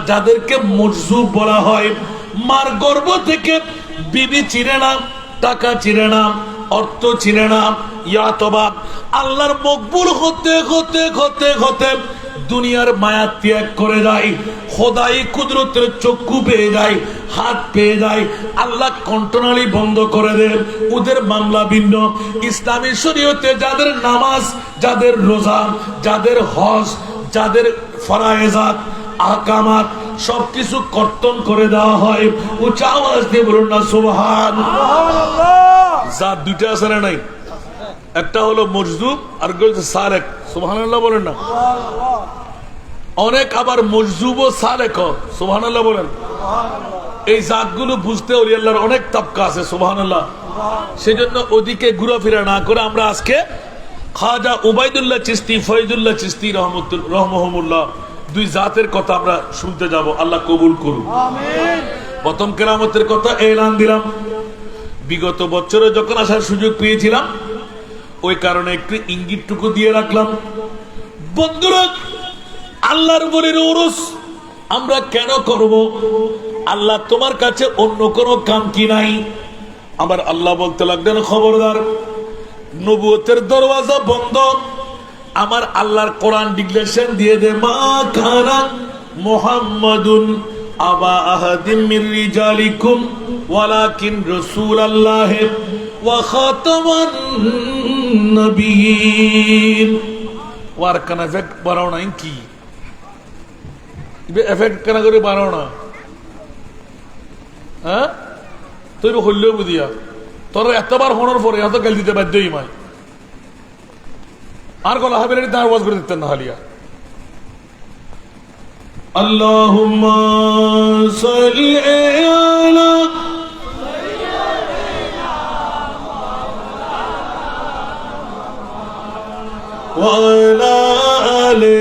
যাদেরকে মজজুব বলা হয় মার গর্ভ থেকে বিবি চিনে না টাকা চিনে না অর্থ চিনে না ইয়াতবা আল্লাহর মকবুল হতে হতে হতে হতে দুনিয়ার মায়া ত্যাগ করে যায় খোদাই কুদরতের চক্ষু পেয়ে যায় হাত পেয়ে যায় আল্লাহ কন্ট্রোনালি বন্ধ করে দেন ওদের মামলা ভিন্ন ইসলামী শরীয়তে যাদের নামাজ যাদের রোজা যাদের হজ যাদের ফরায়েজাত আহকামাত সবকিছু কর্তন করে দেওয়া হয় উচ্চ আওয়াজ দিয়ে বলুন না সুবহানাল্লাহ জাত দুইটা আছে না নাই একটা হলো মজজুব আর একটা সালেক সুবহানাল্লাহ বলেন না অনেক আবার মজজুব ও সালেক সুবহানাল্লাহ বলেন এই জাতগুলো বুঝতে ওলি আল্লাহর অনেক তাবকা আছে সুবহানাল্লাহ সেজন্য ওদিকে ঘোরাফেরা না করে আমরা আজকে খাজা উবাইদুল্লাহ চিশতি ফয়জুল্লাহ চিশতি রহমতুল্লাহ দুই জাতের কথা আমরা শুনতে যাব আল্লাহ কবুল করুন আমিন প্রথম কেরামতের কথা এলান দিলাম বিগত বছরে যখন আসার সুযোগ পেয়েছিলাম ওই কারণে একটু ইঙ্গিতটুকু দিয়ে রাখলাম বন্ধুরা আল্লাহর বলির উরুস আমরা কেন করব আল্লাহ তোমার কাছে অন্য কোনো কাম কি নাই আবার আল্লাহ বলতে লাগলেন খবরদার নবুয়তের দরওয়াজা বন্ধ আমার আল্লাহর কোরআন ডিক্লারেশন দিয়ে দে মা কানা মুহাম্মাদুন আবা আহাদিম মির রিজালিকুম ওয়ালাকিন রাসূলুল্লাহ ওয়া খাতামান নবিয়্যিন। ওয়ার কান এফেক্ট বাড়াও না কি ইবে এফেক্ট কেন করে বাড়াও না? হ্যাঁ তুই হইলেও বুঝিয়া তোর এতবার হওয়ার পরে এত গাল দিতে বাধ্যই মাই আর গলা হাবিলের তার ওয়াজ করে দিতেন না হালিয়া। আল্লাহুম্মা সাল্লি আলা ওয়া আলা আলি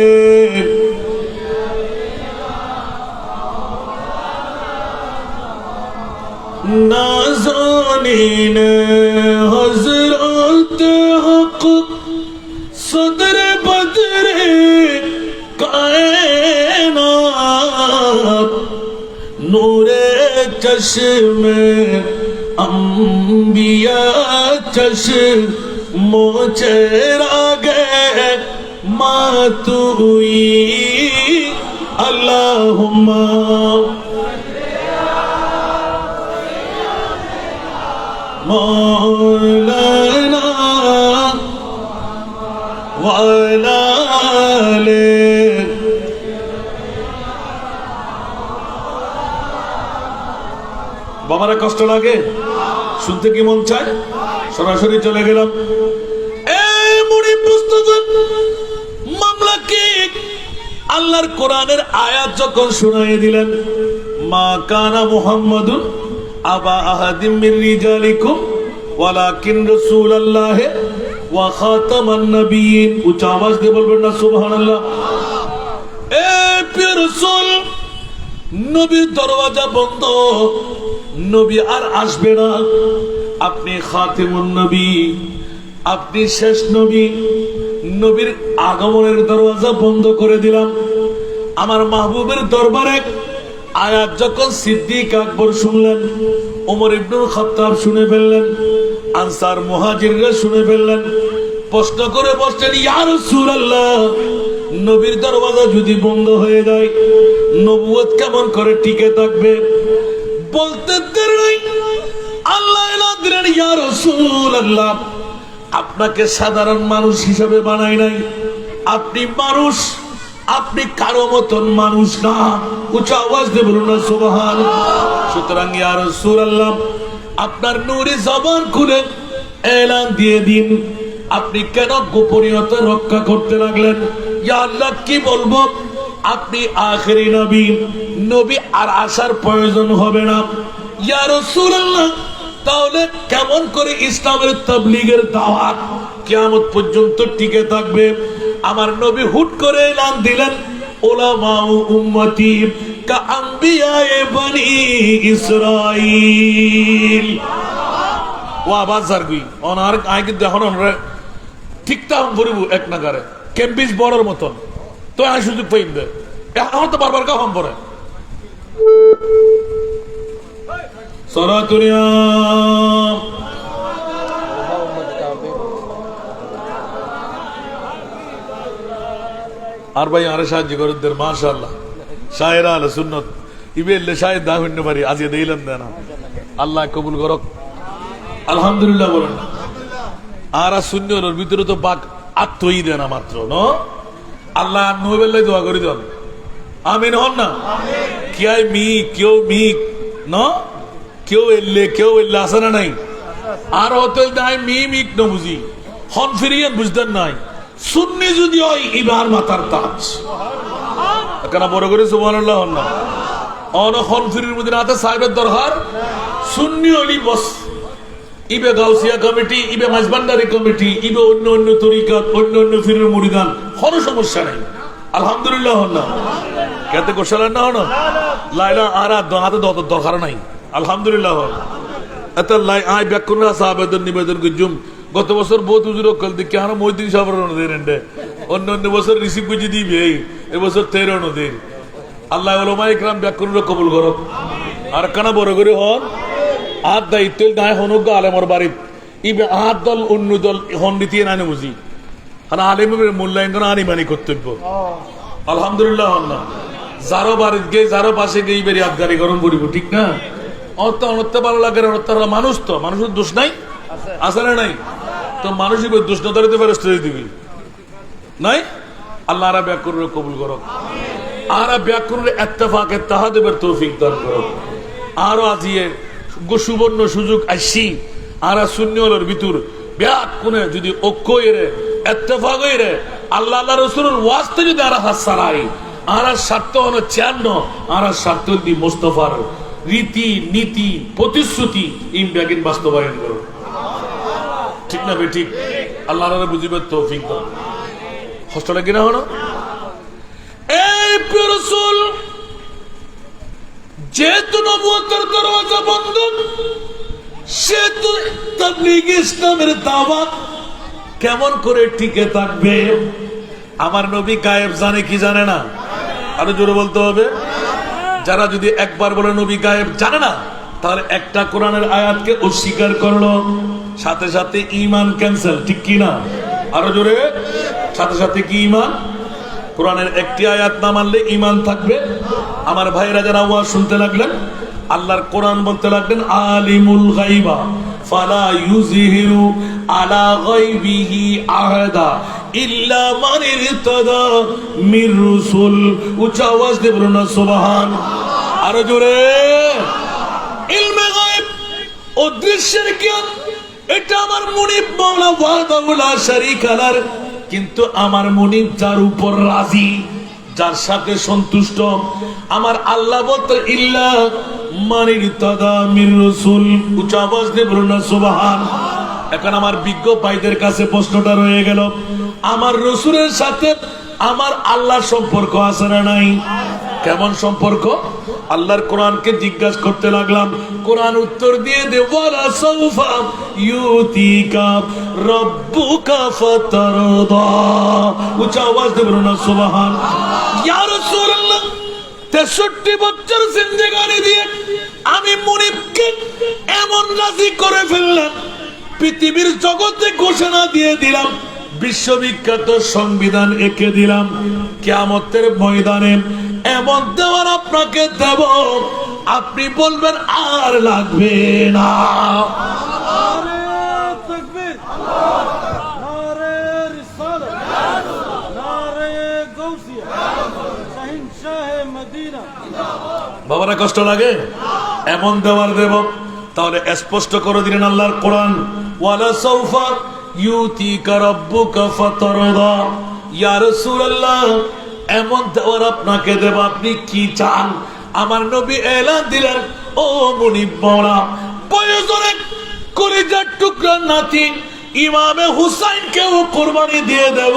नाज़ानीन हज़रत हक़ सदर बदरे कायनात नूरे चश्मे अंबिया चश्मो चेरागे मातुई अल्लाहुम्मा मौलाना वाला ले। বাবারা কষ্ট লাগে শুনতে কি মন চায়? সরাসরি চলে গেলাম। মামলাকে আল্লাহর কোরআনের আয়াত যখন শুনাইয়ে দিলেন, মা কানা মুহাম্মাদুন আবা আহাদিম মির রিজালিকুম ওয়ালাকিন রাসূলুল্লাহ ওয়া খাতামান নবিয়্যিন। উচ্চ আওয়াজ দিয়ে বলবেন না সুবহানাল্লাহ। এ প্রিয় রাসূল, নবীর দরওয়াজা বন্ধ, নবী আর আসবে না। আপনি খাতিমুন নবী, আপনি শেষ নবী। নবীর আগমনের দরওয়াজা বন্ধ করে দিলাম। আমার মাহবুবের দরবারে আয়াত যখন সিদ্দিক আকবর শুনলেন, ওমর ইবনুল খাত্তাব শুনে ফেললেন, আনসার মুহাজিররা শুনে ফেললেন, প্রশ্ন করে বসলেন, ইয়া রাসূলুল্লাহ, নবীর দরওয়াজা যদি বন্ধ হয়ে যায় নবুয়ত কেমন করে টিকে থাকবে? বলতে দেরি নাই, আল্লাহ এলান দিলেন, ইয়া রাসূলুল্লাহ, আপনাকে সাধারণ মানুষ হিসেবে বানাই নাই, আপনি মানুষ, আপনি কারো মতন মানুষ না। উচ্চ আওয়াজ দিয়ে বলুন না সুবহানাল্লাহ। সুতরাং ইয়া রাসূলুল্লাহ, আপনার নূরে জবান খুলে এলান দিয়ে দিন, আপনি কেন গোপনীয়তা রক্ষা করতে লাগলেন? ইয়া আল্লাহ, কি বলবো? আপনি আখেরি নবী, নবী আর আসার প্রয়োজন হবে না। ইয়া রাসূলুল্লাহ, তাহলে কেমন করে ইসলামের তাবলীগের দাওয়াত কিয়ামত পর্যন্ত টিকে থাকবে? আমার নবী হুট করে এলান দিলেন, উলামা উম্মতি কা আম্বিয়ায়ে বনি ইসরাঈল। ও আবার জারগুই অনার আই কিন্তু এখন আমরা ঠিকঠাক করিব এক নাগারে ক্যাম্পিস বড়র মতন তো আই সুযোগ পাইম দে এখন তো বারবার কাম পড়ে সরাতুরিয়া আর ভাই আরে সাহায্য করদের মাশাআল্লাহ শায়েরা আলে সুন্নত ইবেলে শায়েদ দা হইতে পারি আজকে দেইলাম না আল্লাহ কবুল করক আলহামদুলিল্লাহ বলেন আর সুন্নতের ভিতরে তো পাক আত্মই দেন না মাত্র ন আল্লাহ নবেলে দোয়া করে দেন আমিন হন না কিয়াই মি ন কেউ এলে আসে না নাই আর হোটেল নাই মিক ন বুঝি হন ফিরিয়েন বুঝতেন নাই সুন্নি যদি হয় ইবার মাথার তাজ কেন বড় করে সুবহানাল্লাহ হন না অন হন ফিরির মধ্যে নাতে সাহেবের দরকার সুন্নি হলি বস ইবে গাউসিয়া কমিটি ইবে মাঝবান্ডারি কমিটি ইবে অন্য তরিকাত অন্য ফিরের মুরিদান কোনো সমস্যা নাই আলহামদুলিল্লাহ হন না কেতে গোসালেন না হন লাইলা আরা হাতে দরকার নাই আলহামদুলিল্লাহ এত লাই আই ব্যাকুরা সাহাবেদের নিবেদন করজুম গত বছর বহুত হুজুর কল দি কেন মইদিন সাহেবের দেন অন্য বছর রিসিভ করে দিবে এবছর 13 দিন আল্লাহ উলামা ইকরাম ব্যাকুরা কবুল করুক আর কানা বড় করে হন আর দায়িত্ব নাই হনুক আলেমর বাড়িত ইবে আহাত দল অন্য দল হন নীতি না বুঝি আর আলেমের মূল্যায়ন করা আনিমানি কর্তব্য আলহামদুলিল্লাহ হন না যারো বাড়ি গে যারো পাশে গিয়ে বেরিয়ে আবগারি গরম পড়িব, ঠিক না? অনত্য ভালো লাগে, মানুষ তো, মানুষের দোষ নাই, আছে না নাই? তো মানুষই দোষ না ধরে ফেরত দিবি নাই। আল্লাহ আরা ব্যাকুরের কবুল করো, আরা ব্যাকুরের ইত্তেফাকে তাহাদেবের তৌফিক দান করো। আরো আজিয়ে সুবর্ণ সুযোগ আইসি আরা শূন্যর ভিতর ব্যাকুনে যদি ঐক্য এরে ইত্তেফাক এরে আল্লাহ আল্লাহ রাসূলের ওয়াস্তে যদি আরা হাসারাই আরা স্বার্থ হলো 56 আরা স্বার্থ দি মুস্তাফার রীতি নীতি প্রতিশ্রুতি ইমব্যাগিন বাস্তবায়ন করো, ঠিক না বে ঠিক? আল্লাহ আল্লাহ বুঝিবে তৌফিক দান। কষ্ট লাগে না হলো? এই প্রিয় রাসূল যেহেতু নবুয়তের দরওয়াজা বন্ধ, সেহেতু তাবলীগ ইসলামের দাওয়াত কেমন করে টিকে থাকবে? আমার নবী গায়েব জানে কি জানে না? আরো জোরে বলতে হবে। যারা যদি একবার বলে নবী গায়েব জানে না, তাহলে একটা কোরআনের আয়াতকে অস্বীকার করলো, সাথে সাথে ঈমান ক্যান্সেল, ঠিক কি না? আরো জোরে, সাথে সাথে কি ঈমান? কোরআনের একটি আয়াত না মানলে ঈমান থাকবে? আমার ভাইরা যারা ওয়াজ শুনতে লাগলেন, আল্লাহর কোরআন বলতে লাগলেন আলিমুল গায়বা ফালা ইউযহিরু আলা গায়বিহি আহাদা ইল্লা মান ইরতাদা মির রাসূল। উচ্চ আওয়াজ দিয়ে বলুন না সুবহান। আরো জোরে। ইলমে গায়ব অদৃশ্যের জ্ঞান, এটা আমার মুনিব মাওলা ওয়াহদাহু লা শারীকা লাহু। কিন্তু আমার মুনিব যার উপর রাজি, যার সাথে সন্তুষ্ট, আমার আল্লাহ বলতে ইল্লা মান ইরতাদা মির রাসূল। উচ্চ আওয়াজ দিয়ে বলুন না সুবহান। এখন আমার বিজ্ঞ ভাইদের কাছে প্রশ্নটা রয়ে গেল, আমার রাসূলের সাথে আমার আল্লাহর সম্পর্ক আছে না নাই? কেমন সম্পর্ক? আল্লাহর কোরআনকে জিজ্ঞাসা করতে লাগলাম, কোরআন উত্তর দিয়ে দে ওয়ালা সাউফা ইউতিকা রাব্বুকা ফাতারদা। উচ্চ আওয়াজ দিয়ে বলুন না সুবহান। ইয়া রাসূলুল্লাহ, 63 বছর জিন্দেগানি দিয়ে আমি মুনিবকে এমন রাজি করে ফেললাম, পৃথিবীর জগতে ঘোষণা দিয়ে দিলাম, বিশ্ববিখ্যাত সংবিধান এঁকে দিলাম, কিয়ামতের ময়দানে এমন দেওয়ার আপনাকে দেব, আপনি বলবেন আর লাগবে না। বাবারা কষ্ট লাগে? এমন দেওয়ার দেব। তাহলে স্পষ্ট করে দিলেন আল্লাহর কোরআন, ওয়ালা সাউফা ইউতিকা রাব্বুকা ফাতারদা। ইয়া রাসূলুল্লাহ, এমন দেওয়ার আপনাকে দেব, আপনি কি চান? আমার নবী এলান দিলেন, ও মুনিব মাওলা, প্রয়োজনে কলিজার টুকরা নাতি ইমামে হুসাইনকেও কুরবানি দিয়ে দেব।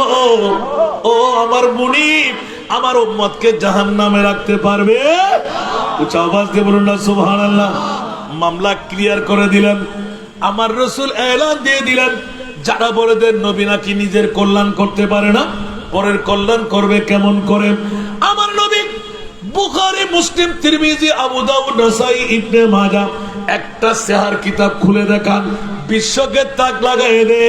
ও আমার মুনিব, আমার উম্মতকে জাহান্নামে রাখতে পারবে? উচ্চ আওয়াজ দিয়ে বলুন না সুবহানাল্লাহ। মামলা ক্লিয়ার করে দিলেন। আমার রাসূল এলান দিয়ে দিলেন, যারা বলে দেন নবী নাকি নিজের কল্যাণ করতে পারে না, পরের কল্যাণ করবে কেমন করে? আমার নবী বুখারী, মুসলিম, তিরমিজি, আবু দাউদ, নাসাই, ইবনে মাজাহ একটা সেহার কিতাব খুলে দেখান, বিশ্বকে তাক লাগায় দে,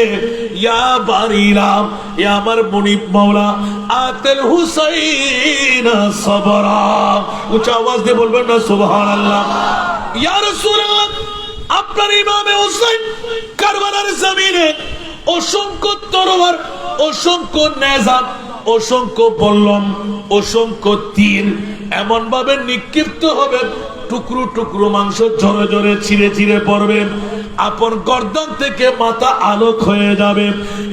ইয়া বারিলাম, ইয়া আমার মুনিব মাওলা আতেল হুসাইন সাবরা। উচ্চ আওয়াজ দিয়ে বলবেন না সুবহানাল্লাহ। ইয়া রাসূলুল্লাহ, আপনার ইমামে হুসাইন কারবালার জমিনে অসংখ্য তরবার, অসংখ্য নেজা, অসংখ্য বল্লম, অসংখ্য তীর এমন ভাবে নিক্ষিপ্ত হবে, টুকরো টুকরো মাংস ঝরে ঝরে ছিঁড়ে ছিঁড়ে পড়বে, আপন গর্দান থেকে মাথা আলোক হয়ে যাবে।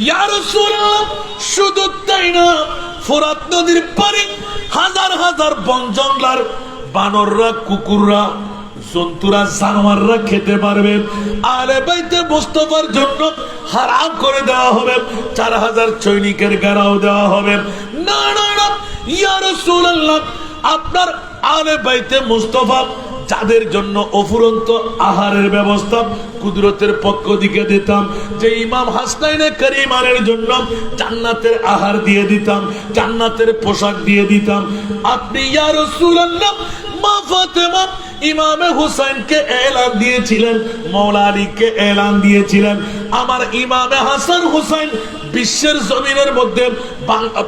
ইয়া রাসূলুল্লাহ, শুধু তাই না, ফোরাত নদীর পারে হাজার হাজার বন জঙ্গলার বানররা, কুকুররা, জন্তুরা, জানোয়াররা খেতে পারবে। আলে বাইতে মুস্তাফার জন্য হারাম করে দেওয়া হবে, 4000 সৈনিকের গারাও দেওয়া হবে। না না না, ইয়া রাসূলুল্লাহ, আপনার আলে বাইতে মুস্তাফা যাদের জন্য অফুরন্ত আহারের ব্যবস্থা কুদরতের পক্ষ দিকে দিতাম, যে ইমাম হাসনাইনে কারিমানের জন্য জান্নাতের আহার দিয়ে দিতাম, জান্নাতের পোশাক দিয়ে দিতাম, আপনি ইয়া রাসূলুল্লাহ মা ফাতেমা ইমামে হুসাইনকে এলান দিয়েছিলেন, মৌলা আলীকে এলান দিয়েছিলেন, আমার ইমামে হাসান হুসাইন বিশ্বের জমিনের মধ্যে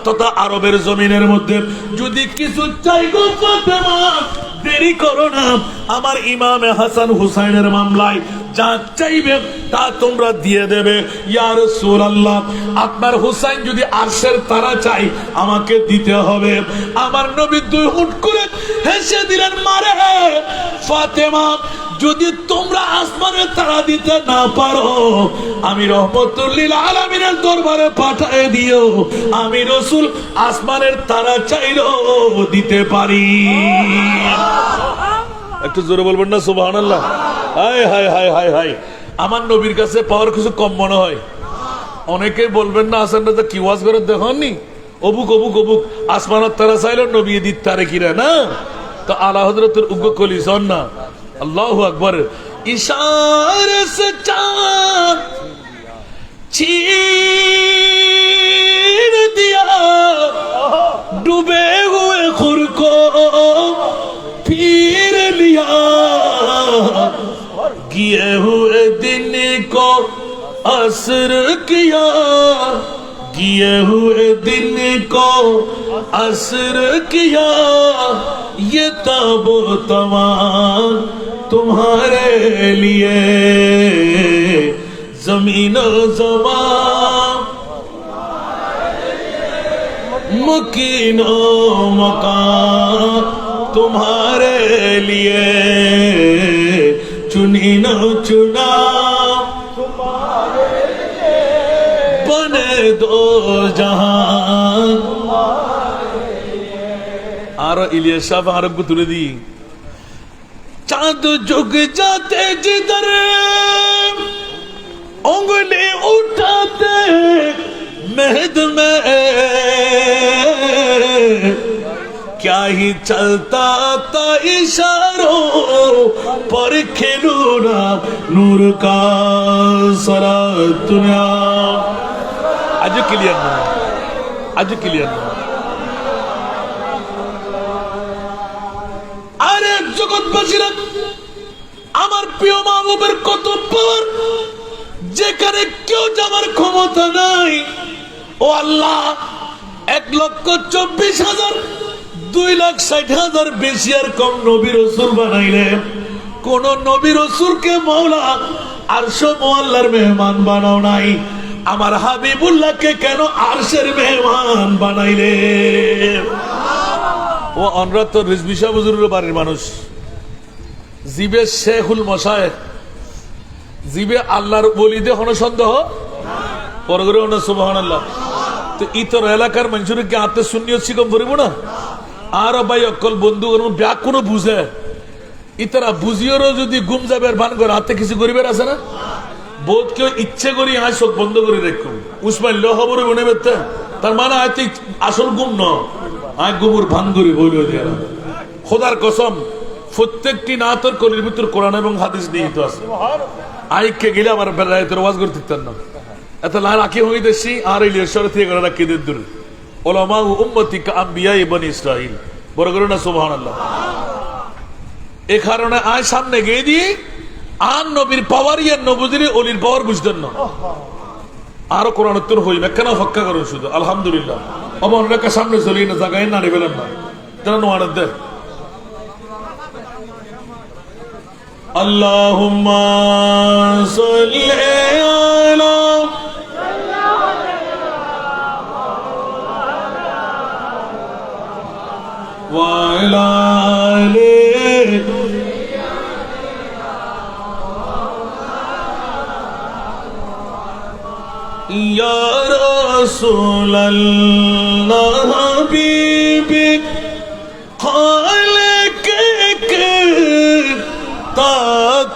তথা আরবের জমিনের মধ্যে যদি কিছু চাই গো ফাতেমা, দেরি করো না, আমার ইমামে হাসান হুসাইনের মামলায় যা চাইবে তা তোমরা দিয়ে দেবে। ইয়া রাসূলুল্লাহ, আপনার হুসাইন যদি আরশের তারা চাই আমাকে দিতে হবে। আমার নবী দুই হুট করে হেসে দিলেন, মারে ফাতেমা, যদি তোমরা আসমানের তারা দিতে না পারো, আমি রহমতুল লিল আলামিনের দরবারে পাঠিয়ে দিও, আমি রাসূল আসমানের তারা চাইলেও দিতে পারি। একটু জোরে বলবেন না সুবহানাল্লাহ? হায় হায় হায় হায় হায়, আমার নবীর কাছে পাওয়ার কিছু কম মনে হয়। অনেকে বলবেন না আসেন না, কি ওয়াজ করে দেখনি, অবুক অবুক অবুক আসমানের তারা চাইলো নবী দিত তারে কিরা না। তো আলা হযরতের উগ্র কলি শোন না, আল্লাহু আকবার। ইশারে সে চাঁদ चीर दिया, डूबे हुए खुर को पीर लिया, गिए हुए दिन को असर किया, गिए हुए दिन को असर किया, ये तबो तमाम तुम्हारे लिए, जमीन ज़बान मकीनो मकान तुम्हारे लिए, चुनी न चुना बने दो जहान। आरो इलियास साहब आरब को तुले दी, चांद जुग जाते जिधर उंगली उठाते महद में, क्या ही चलता था इशारों पर खिलौना नूर का सारा दुनिया। आज क्लियर ना, आज क्लियर ना। अरे जगत बसिरा আমার প্রিয় মাহবুবের কত পাওয়ার, যেখানে কেউ যাবার ক্ষমতা নাই। ও আল্লাহ, 1,24,000 2,60,000 বেশি আর কম নবী রাসূল বানাইলে, কোন নবী রাসূলকে মাওলা আরশ মুআল্লার মেহমান বানাও নাই, আমার হাবিবুল্লাহকে কেন আরশের মেহমান বানাইলে? ও অনুরাত রিজভী সাহেব হুজুরের বাড়ির মানুষ, জিবে শেখুল মশায়েখ, জিবে আল্লাহর বলিতে হন সন্দেহ পরগরে হন সুবহানাল্লাহ। তো ইতর এলাকার মানুষের কি আতে সুন্নিয়ত শিকম করিব না? আর ভাই অকল বন্ধু ব্যাগ কোনো বুঝে ইতারা বুঝিওরও যদি গুম যাবে ভান করে হাতে কিছু করিবার আছে না? বোধ কেউ ইচ্ছে করি আয় চোখ বন্ধ করে রাখুন, উসমাইল খবর মনে বেতে, তার মানে আয় আসল গুম ন, আয় গুমুর ভান করি বইল দিয়া। খোদার কসম, প্রত্যেকটি নাতর কলির ভিতর কোরআন এবং হাদিস নিহিত আছে। আইকে গেলে আমার বেলায়েতের ওয়াজ করতে দিতেন না, এত লাল আঁকি হয়ে দেশি আর এই লেশারে থেকে গড়া রাখি দূর ওলামা উম্মতি কা আম্বিয়া ইবনে ইসরাইল বড় করে না সুবহানাল্লাহ। এই কারণে আয় সামনে গিয়ে দিয়ে আর নবীর পাওয়ার ইয়ার নবুজির অলির পাওয়ার বুঝতেন না। আরো কোরআন উত্তর হই মেকানা ফাক্কা করুন শুধু আলহামদুলিল্লাহ। অমন রেখা সামনে চলি না, জায়গায় না নেবেন না, তারা নোয়ার দেয়। আল্লাহুম্মা সাল্লি আলা ওয়া আলা আলি ইয়া রাসূলুল্লাহ হাবিবি খালিক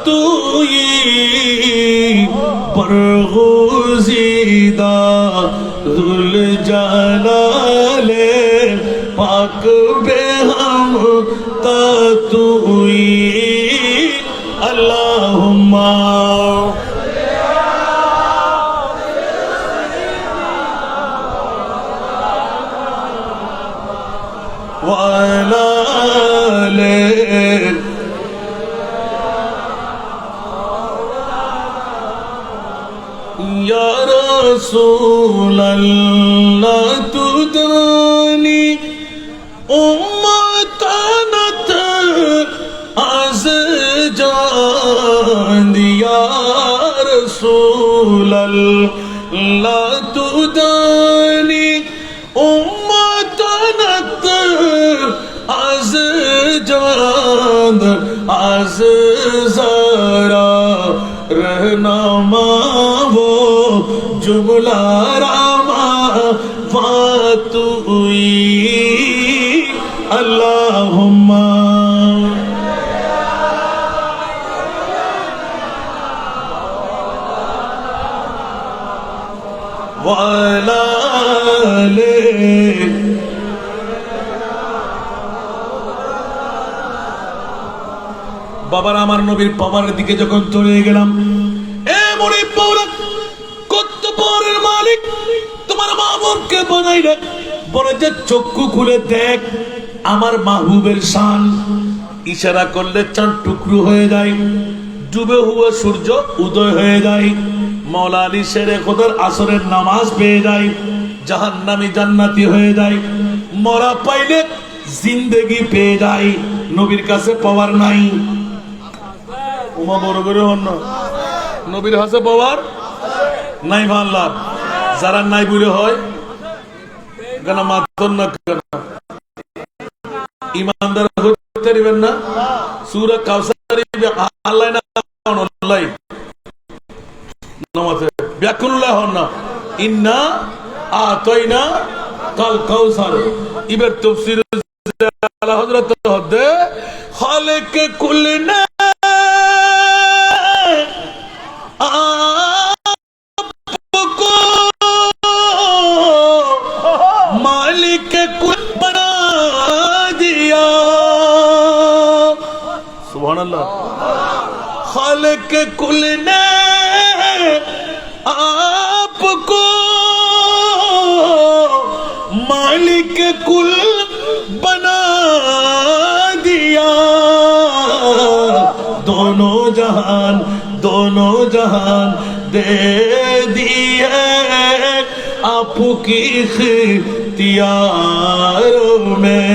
তুই বরগুজিদা দুল জালালে পাক বেহম তা তুই আল্লাহুম্মা ওয়া আলা আলি ইয়া রাসূল উম্মতানত আজ জান দিয়া রাসূলাল্লাহ তুদানি উম্মতানত আজ জান আজ যারা रहनुमा वो जुमला रामा फातुई अल्लाहुम्मा वाला ले বাবার আমার নবীর পাওয়ারের দিকে যখন চলে গেলাম, এ মুরিদ মাওলা কত পরের মালিক, তোমার মাহবুবকে বানাইলে বলে যে চক্ষু খুলে দেখ আমার মাহবুবের শান। ইশারা করলে চাঁদ টুকরো হয়ে যায়, ডুবে হুয়া সূর্য উদয় হয়ে যায়, মাওলা আলী শেরে খোদার আসরের নামাজ পেয়ে যায়, জাহান্নামী জান্নাতি হয়ে যায়, মরা পাইলে জিন্দেগি পেয়ে যায়। নবীর কাছে পাওয়ার নাই, উমা বড় করে হন না, নবীর হাতে পাওয়ার নাই ভাল্লার, যারা নাই বুড়ে হয় কেন মাতন না কেন ইমানদার হতে দিবেন না। সূরা কাউসার আল্লাহ না আল্লাহ নামাতে ব্যাকুল্লাহ হন না, ইন্না আতাইনা কাল কাউসার। এবার তাফসীর আলা হযরত হদে খালিক কুলনা आपको मालिक कुल बना दिया, सुभान अल्लाह। खालिक कुल ने आपको मालिक कुल बना दिया, दोनों जहान दे दिए आपकी इख्तियारों में।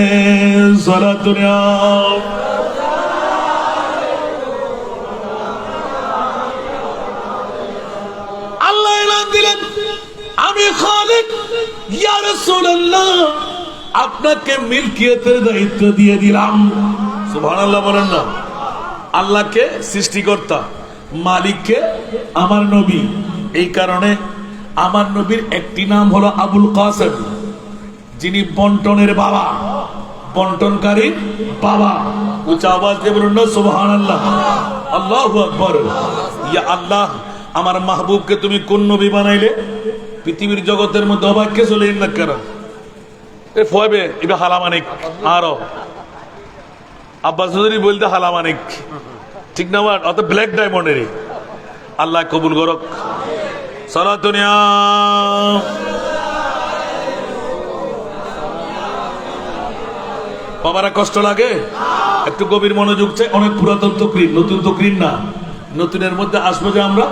ज़रा दुनिया আল্লাহ এলান দিলেন, আমি খালিক ইয়া রাসূলুল্লাহ, আপনাকে মিলকিয়তের দায়িত্ব দিয়ে দিলাম। সুবহানাল্লাহ বলেন না। আল্লাহকে সৃষ্টিকর্তা, মালিককে আমার নবী। এই কারণে আমার নবীর একটি নাম হলো আবুল কাসেম, যিনি বন্টনের বাবা, বন্টনকারীর বাবা। উচ্চ আওয়াজ দিয়ে বলুন না সুবহানাল্লাহ, আল্লাহু আকবার। ইয়া আল্লাহ, আমার মাহবুবকে তুমি কোন নবী বানাইলে? পৃথিবীর জগতের মধ্যে অবাক্যে চলে না কেন এ ফয়বে এটা হালামানিক আরো আব্বাস চৌধুরী বলতে হালামানিক, ঠিক না? অত ব্ল্যাক ডায়মন্ডেরই আল্লাহ কবুল করক। সালাতুনিয়া বাবারা কষ্ট লাগে, একটু গভীর মনোযোগ চাই। অনেক পুরাতন তকরির, নতুন তকরির না। নতুনের মধ্যে আসবো যে আমরা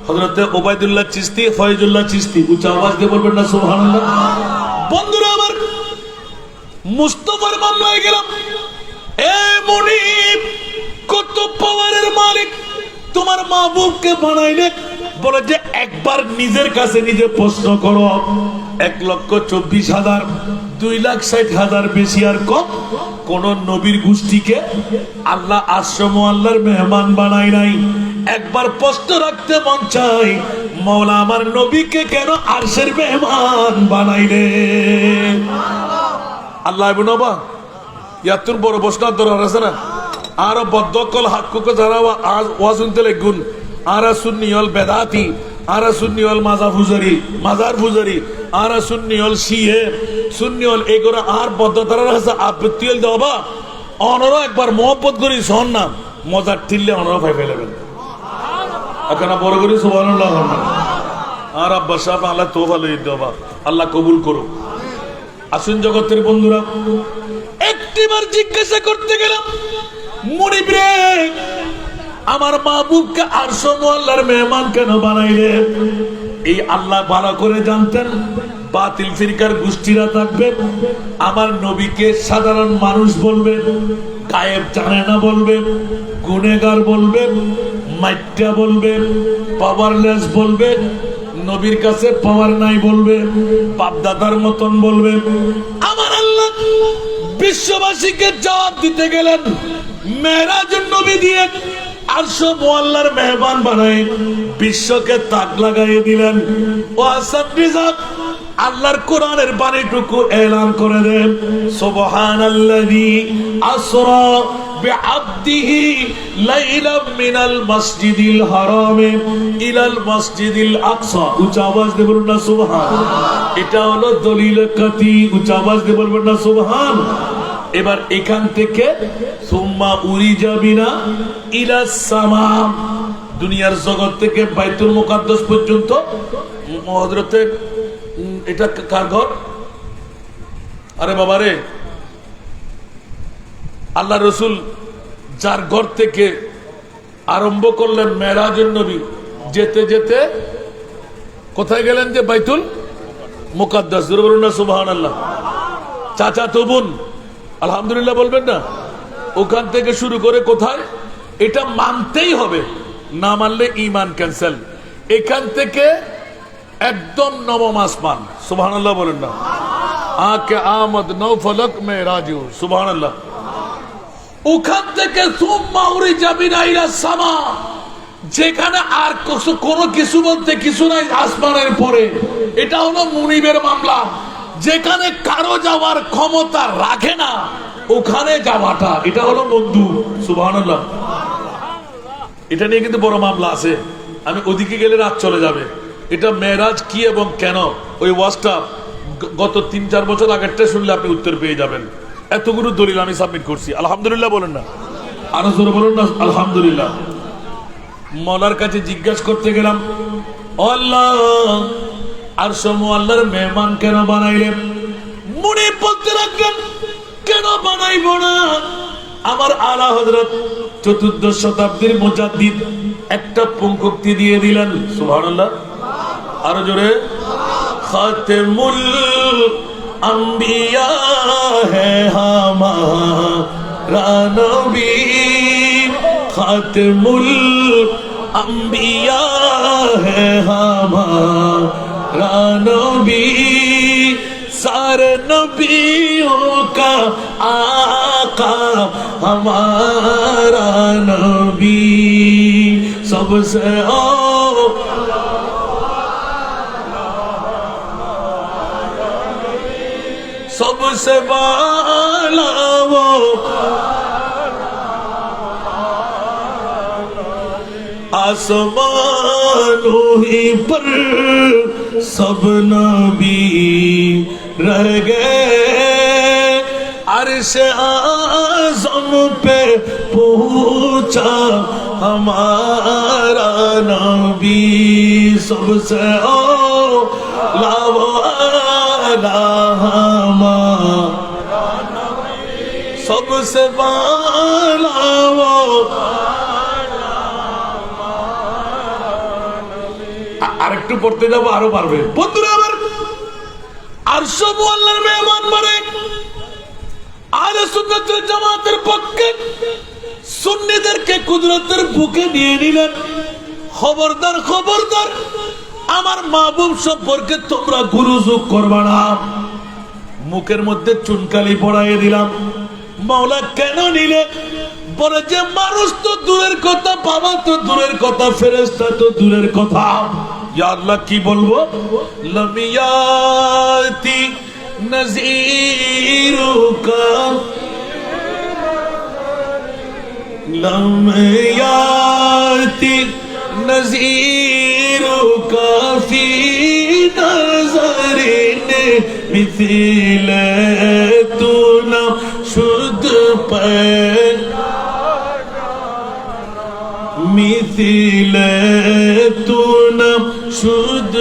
হযরতে ওবায়দুল্লাহ চিশতি, ফয়জুল্লাহ চিশতি। উচ্চ আওয়াজ দিয়ে বলবেন না সুবহানাল্লাহ। বন্ধুরা আমার, মুস্তাফার মামলায় গেলাম। এ মুনিব, কত পাওয়ারের মালিক, তোমার মাহবুবকে বানাইলে বলে যে একবার নিজের কাছে নিজে প্রশ্ন করো, 1,24,000, 2,60,000 বেশি আর কম কোন নবীর গোষ্ঠীকে আল্লাহ আশ্রম আল্লাহর মেহমান বানাই নাই। একবার প্রশ্ন রাখতে মন চাই, মওলা আমার নবীকে কেন আরশের মেহমান বানাইলে? আল্লাহ ইবনে নবা ইয়াতুর বড় প্রশ্ন দরকার আছে না? আর বদ্ধকল হাক্কুকে যারা ওয়াজ শুনতে লাগুন, আরা সুন্নি হল বেদাতি, আরা সুন্নি হল মাজার ফুজারি, আরা সুন্নি হল শিয়ে, সুন্নি হল এগুলো আর বদ্ধতার আছে আপত্তি হল দেওয়া। অনরা একবার মহব্বত করি শোন না, মজার ঠিললে অনরা ফাই ফেলেবেন। এখন বড় করি সুবহানাল্লাহ। আর আব্বা সাহেব আল্লাহ তোফা লই দেওয়া, আল্লাহ কবুল করুক। আসুন জগতের বন্ধুরা, একটিবার জিজ্ঞাসা করতে গেলাম, মুনিব রে, আমার মাহবুবকে আরশ আল্লাহর মেহমান কেন বানাইলে? এই আল্লাহ ভালো করে জানতেন, বাতিল ফিরকার গোষ্ঠীরা থাকবে, আমার নবীকে সাধারণ মানুষ বলবে, গায়েব জানে না বলবে, গুনেগার বলবে, মাইট্টা বলবে, পাওয়ারলেস বলবে, নবীর কাছে পাওয়ার নাই বলবে, বাপদাদার মতন বলবে। আমার আল্লাহ বিশ্ববাসীকে জবাব দিতে গেলেন মেরাজুন নবী দিয়ে, আরশ মুআল্লার মেহমান বানায় বিশ্বকে তাক লাগাইয়ে দিলেন। ও আসাদ রিজাক, আল্লাহর কোরআনের বাণীটুকু এলান করে দেন, সুবহানাল্লাযী আসরা বিআবদিহি লাইলাম মিনাল মাসজিদিল হারামে ইলাল মাসজিদিল আকসা। উচ্চ আওয়াজ দিয়ে বলুন না সুবহান। এটা হলো দলিল কাতি, উচ্চ আওয়াজ দিয়ে বলবেন না সুবহান। এবার এখান থেকে সুম্মা উরিজা বিনা ইলাস সামা, দুনিয়ার জগৎ থেকে বাইতুল মুকাদ্দাস পর্যন্ত হযরতে, এটা কার ঘর? আরে বাবারে, আল্লাহ রসুল যার ঘর থেকে আরম্ভ করলেন মেরাজুন নবী, যেতে যেতে কোথায় গেলেন? যে বাইতুল মুকাদ্দাস। জোরে বলুন না সুবহানাল্লাহ। চাচা তো বোন আলহামদুলিল্লাহ বলবেন না? ওখান থেকে শুরু করে কোথায়? এটা মানতেই হবে, না মানলে ঈমান ক্যান্সেল। এখান থেকে একদম নবম আসমান, সুবহানাল্লাহ বলেন না? আকে আমদ নৌ ফলক মেরাজু, সুবহানাল্লাহ। ওখান থেকে সুম্মা উরিজা বিনা ইলাস সামা, যেখানে আর কোনো কিছু বলতে কিছু নাই আসমানের পরে। এটা হলো মুনিবের মামলা, যেখানে কারো যাওয়ার ক্ষমতা রাখে না ওখানে যাওয়াটা, এটা হলো বন্ধু, সুবহানাল্লাহ। এটা নিয়ে কিন্তু বড় মামলা আছে, আমি ওদিকে গেলে রাত চলে যাবে। এটা মেরাজ কি এবং কেন, ওই ওয়াজটা গত 3-4 বছর আগেরটা শুনলে আপনি উত্তর পেয়ে যাবেন। এতগুলো দলিল আমি সাবমিট করছি, আলহামদুলিল্লাহ বলেন না? আরো জোরে বলুন না আলহামদুলিল্লাহ। মওলার কাছে জিজ্ঞাসা করতে গেলাম, আল্লাহ আরশ মুআল্লার মেহমান কেন বানাইলেন? মনে বলতে রাখলেন কেন বানাইব না? আমার আলা হযরত 14 শতাব্দীর মুজাদ্দিদ একটা পঙ্ক্তি দিয়ে দিলেন, সুবহানাল্লাহ। আরো জোরে, খাতেমুল अंबिया है हमारा नबी, खातमुल अंबिया है हमारा नबी, सारे नबियों का आका हमारा नबी, सबसे सबसे बाला वो आसमानों ही पर सब नबी रह गए, अर्श आज़म पे पहुंचा हमारा नबी, सबसे सबसे बाला वो আরেকটু পড়তে যাবো, আরো পারবে বন্ধুরা। আবার আরশ মুআল্লার মেহমান মানে আহলে সুন্নাত ওয়াল জামাতের পক্ষে সুন্নিদেরকে কুদরতের বুকে নিয়ে নিলেন। খবরদার খবরদার, আমার মাহবুব সম্পর্কে তোমরা গুরুজুক করবা না। মুখের মধ্যে চুনকালি পড়াইয়ে দিলাম। মাওলা কেন নিলে? বলে যে মানুষ তো দূরের কথা, বাবা তো দূরের কথা, ফেরেশতা তো দূরের কথা। ইয়া আল্লাহ কি বলবো? লামিয়াতি নযীরুকা, লামিয়াতি নযীরুকা ফি নজরিন মিথিলে তু না শুদ্ধ পায়, মিথিলে তু না শুদ্ধ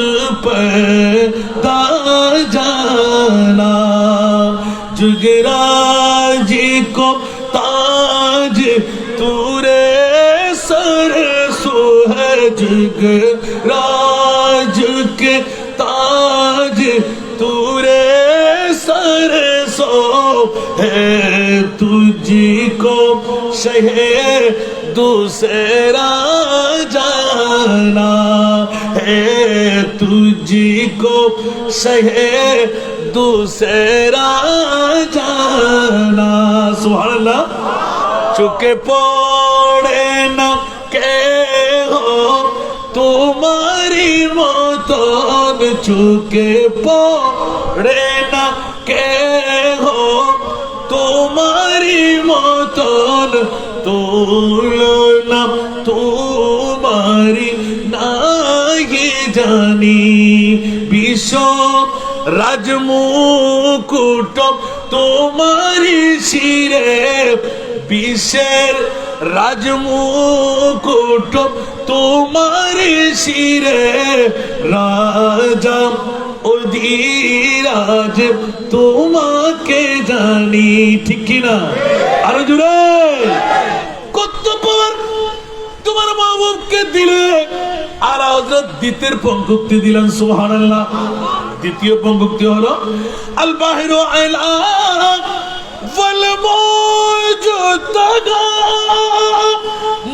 पैदा जाना, जुगराज को ताज तूरे सर सुहज, जुगराज के ताज तू है तुझको शहे दूसरा जाना है तुझको शहे दूसरा जाना सुभान अल्लाह चुके पड़े ना के हो तुम्हारी मतन चुके पड़े ना के हो तुम्हारी मतन तुलना तुम्हारी नहीं जानी विश्व राजमुकुट तुम्हारी शिरे विश्वेर राजमुकुट तुम्हारी शिरे राजा অধিরাজ তোমাকে জানি ঠিক কি না আরো জোরে কত পর তোমার মাহবুবকে দিলে আর হযরত দ্বিতীয় পঙ্ক্তি দিলেন সুবহানাল্লাহ দ্বিতীয় পঙ্ক্তি হলো আল বাহিরু আলা ওয়াল মুজতাগা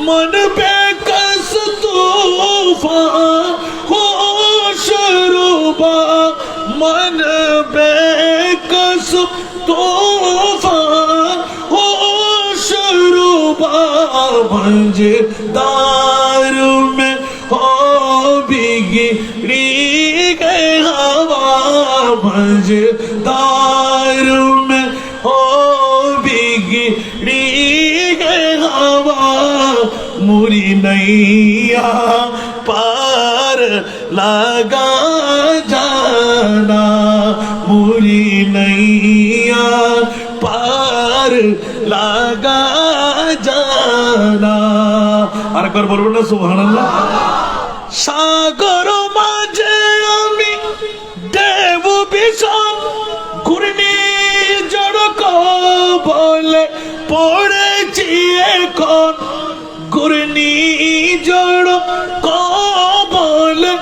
মন বেকস তুফান शुरुबा मन बेकस तूफान हो शुरुबा मंजदार में हो बिगड़ी गए हवा मंजदार में हो बिगड़ी गए हवा मुरी नैया पार लगा जाना मुरी नैया पार लगा जाना আর একবার বলবো না সুবহানাল্লাহ সাগর মাঝে আমি দেব ভীষণ ঘূর্ণি জড়ক বলে পড়েছি এখন ঘূর্ণি জড়ক বলে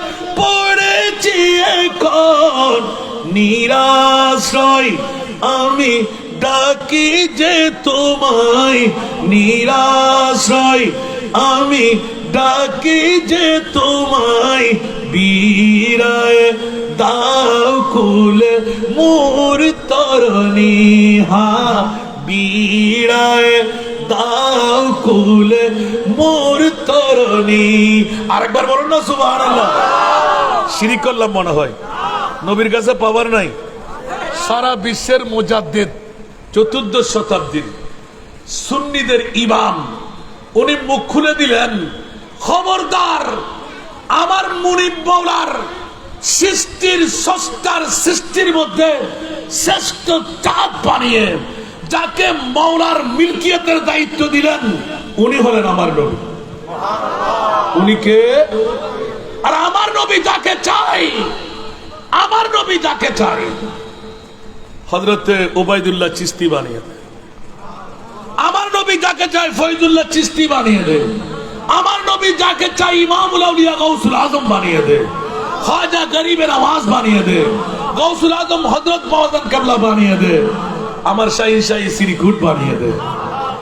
পড়েছি এখন নিরাশ্রয় আমি ডাকি যে তোমায় নিরাশ্রয় আমি ডাকি যে তোমায় বীরায় দাও কুলে মোর তরণী হা বীরায় দাও কুলে মোর তরণী আরেকবার বলুন না সুবহানাল্লাহ শিরিক করলাম মনে হয় নবীর কাছে পাওয়ার নাই সারা বিশ্বের মুজাদ্দিদ চতুর্দশ শতাব্দীর সুন্নিদের ইমাম উনি মুখ খুলে দিলেন খবরদার আমার মুনিব মাওলার সৃষ্টির সস্তার সৃষ্টির মধ্যে শ্রেষ্ঠ চাঁদ বানিয়ে যাকে মাওলার মিলকিয়তের দায়িত্ব দিলেন উনি হলেন আমার নবী উনি কে আর আমার নবী যাকে চাই আমার নবী যাকে চাই হযরত উবাইদুল্লাহ চিশতি বানিয়ে দেয় আমার নবী যাকে চাই ফয়জুল্লাহ চিশতি বানিয়ে দেয় আমার নবী যাকে চাই ইমামুল আউলিয়া গাউসুল আজম বানিয়ে দেয় খাজা গরিবের আওয়াজ বানিয়ে দেয় গাউসুল আজম হযরত মাওলানা কিবলা বানিয়ে দেয় আমার শাহী শাহী শ্রীকুট বানিয়ে দেয়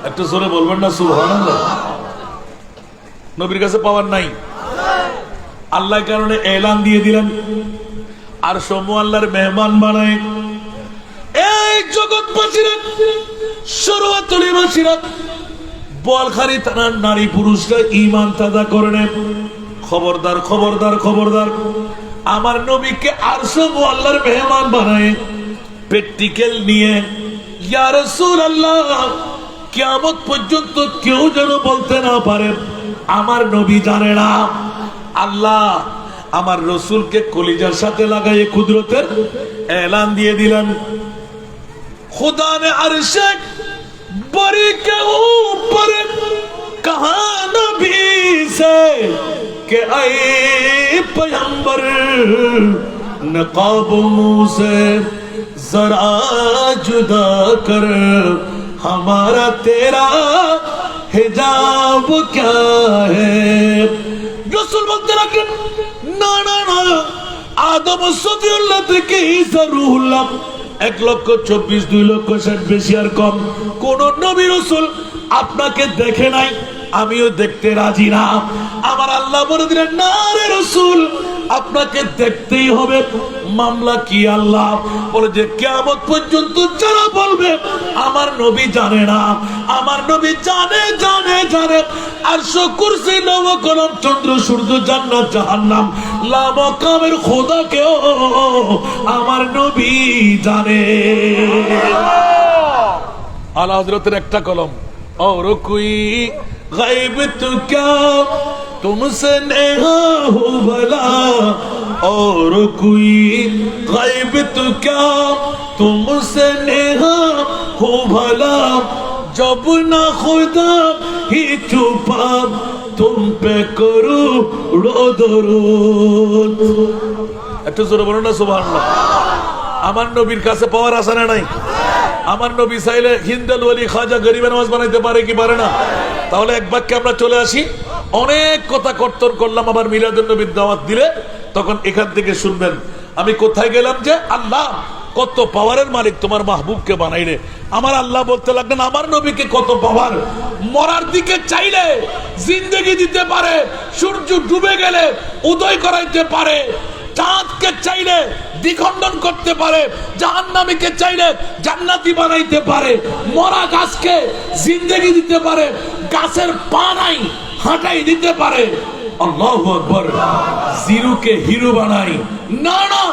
একটু জোরে বলবেন না সুবহানাল্লাহ নবীর কাছে পাওয়ার নাই আল্লাহর কারণে এলান দিয়ে দিলেন আর সমূহ আল্লাহর মেহমান বানায় এই জগৎবাসীরা শরীয়তবাসীরা বোয়ালখালী থানার নারী পুরুষরা ঈমান তাজা করে নেয় খবরদার খবরদার খবরদার আমার নবীকে আর সমূহ আল্লাহর মেহমান বানায় প্র্যাকটিক্যাল নিয়ে ইয়া রাসূলুল্লাহ কিয়ামত পর্যন্ত কেউ যেন বলতে না পারে আমার নবী জানে না আল্লাহ আমার রসুলকে কলিজার সাথে লাগাইয়ে কুদরতের এলান দিয়ে দিলেন खुदा ने अर्श बरी के ऊपर कहा नबी से कि ऐ पैगंबर नकाब मुंह से जरा जुदा कर हमारा तेरा हिजाब क्या है रसूल बोलते रखें ना ना ना आदम सफीउल्लाह থেকে ঈসা রূহুল্লাহ 1,24,000 2,60,000 বেশি আর কম কোন নবী রাসূল আপনাকে দেখে নাই, আমিও দেখতে রাজি না। আমার আল্লাহ বলে দিলেন না রে রাসূল, আপনাকে দেখতেই হবে। মামলা কি? আল্লাহ বলে যে কিয়ামত পর্যন্ত যারা বলবে আমার নবী জানে না, আমার নবী জানে জানে জানে, আরশ কুরসি নব কলম চন্দ্র সূর্য জান্নাত জাহান্নাম লা মাকামের খোদাকেও আমার নবী জানে। আলা হযরতের একটা কলম और कोई गायब तो क्या तुमसे नेहा हो भला, और कोई गायब तो क्या तुमसे नेहा हो भला, जब ना खुदा ही छुपा तुम पे करो दरूद। একটু জোরে বলো না সুবহানাল্লাহ। আমার নবীর কাছে পাওয়ার আছে না নাই? আমার নবী চাইলে হিন্দাল ওলি খাজা গরিব নওয়াজ বানাইতে পারে কি পারে না? তাহলে এক বাক্যে আমরা চলে আসি। অনেক কথা কর্তন করলাম, আবার মিলাদুন নবীর দাওয়াত দিলে তখন এখান থেকে শুনবেন আমি কোথায় গেলাম। যে আল্লাহ কত পাওয়ারের মালিক, তোমার মাহবুবকে বানাইলে। আমার আল্লাহ বলতে লাগলেন আমার নবীকে কত পাওয়ার, মরার দিকে চাইলে জিন্দেগি দিতে পারে, সূর্য ডুবে গেলে উদয় করাইতে পারে, চাঁদকে চাইলে দ্বিখণ্ডন করতে পারে, জাহান্নামীকে চাইলে জান্নাতি বানাইতে পারে, মরা গাছকে জিন্দেগি দিতে পারে, গাছের পানাই হাঁটাই দিতে পারে। আল্লাহু আকবার। জিরোকে হিরো বানাই না না,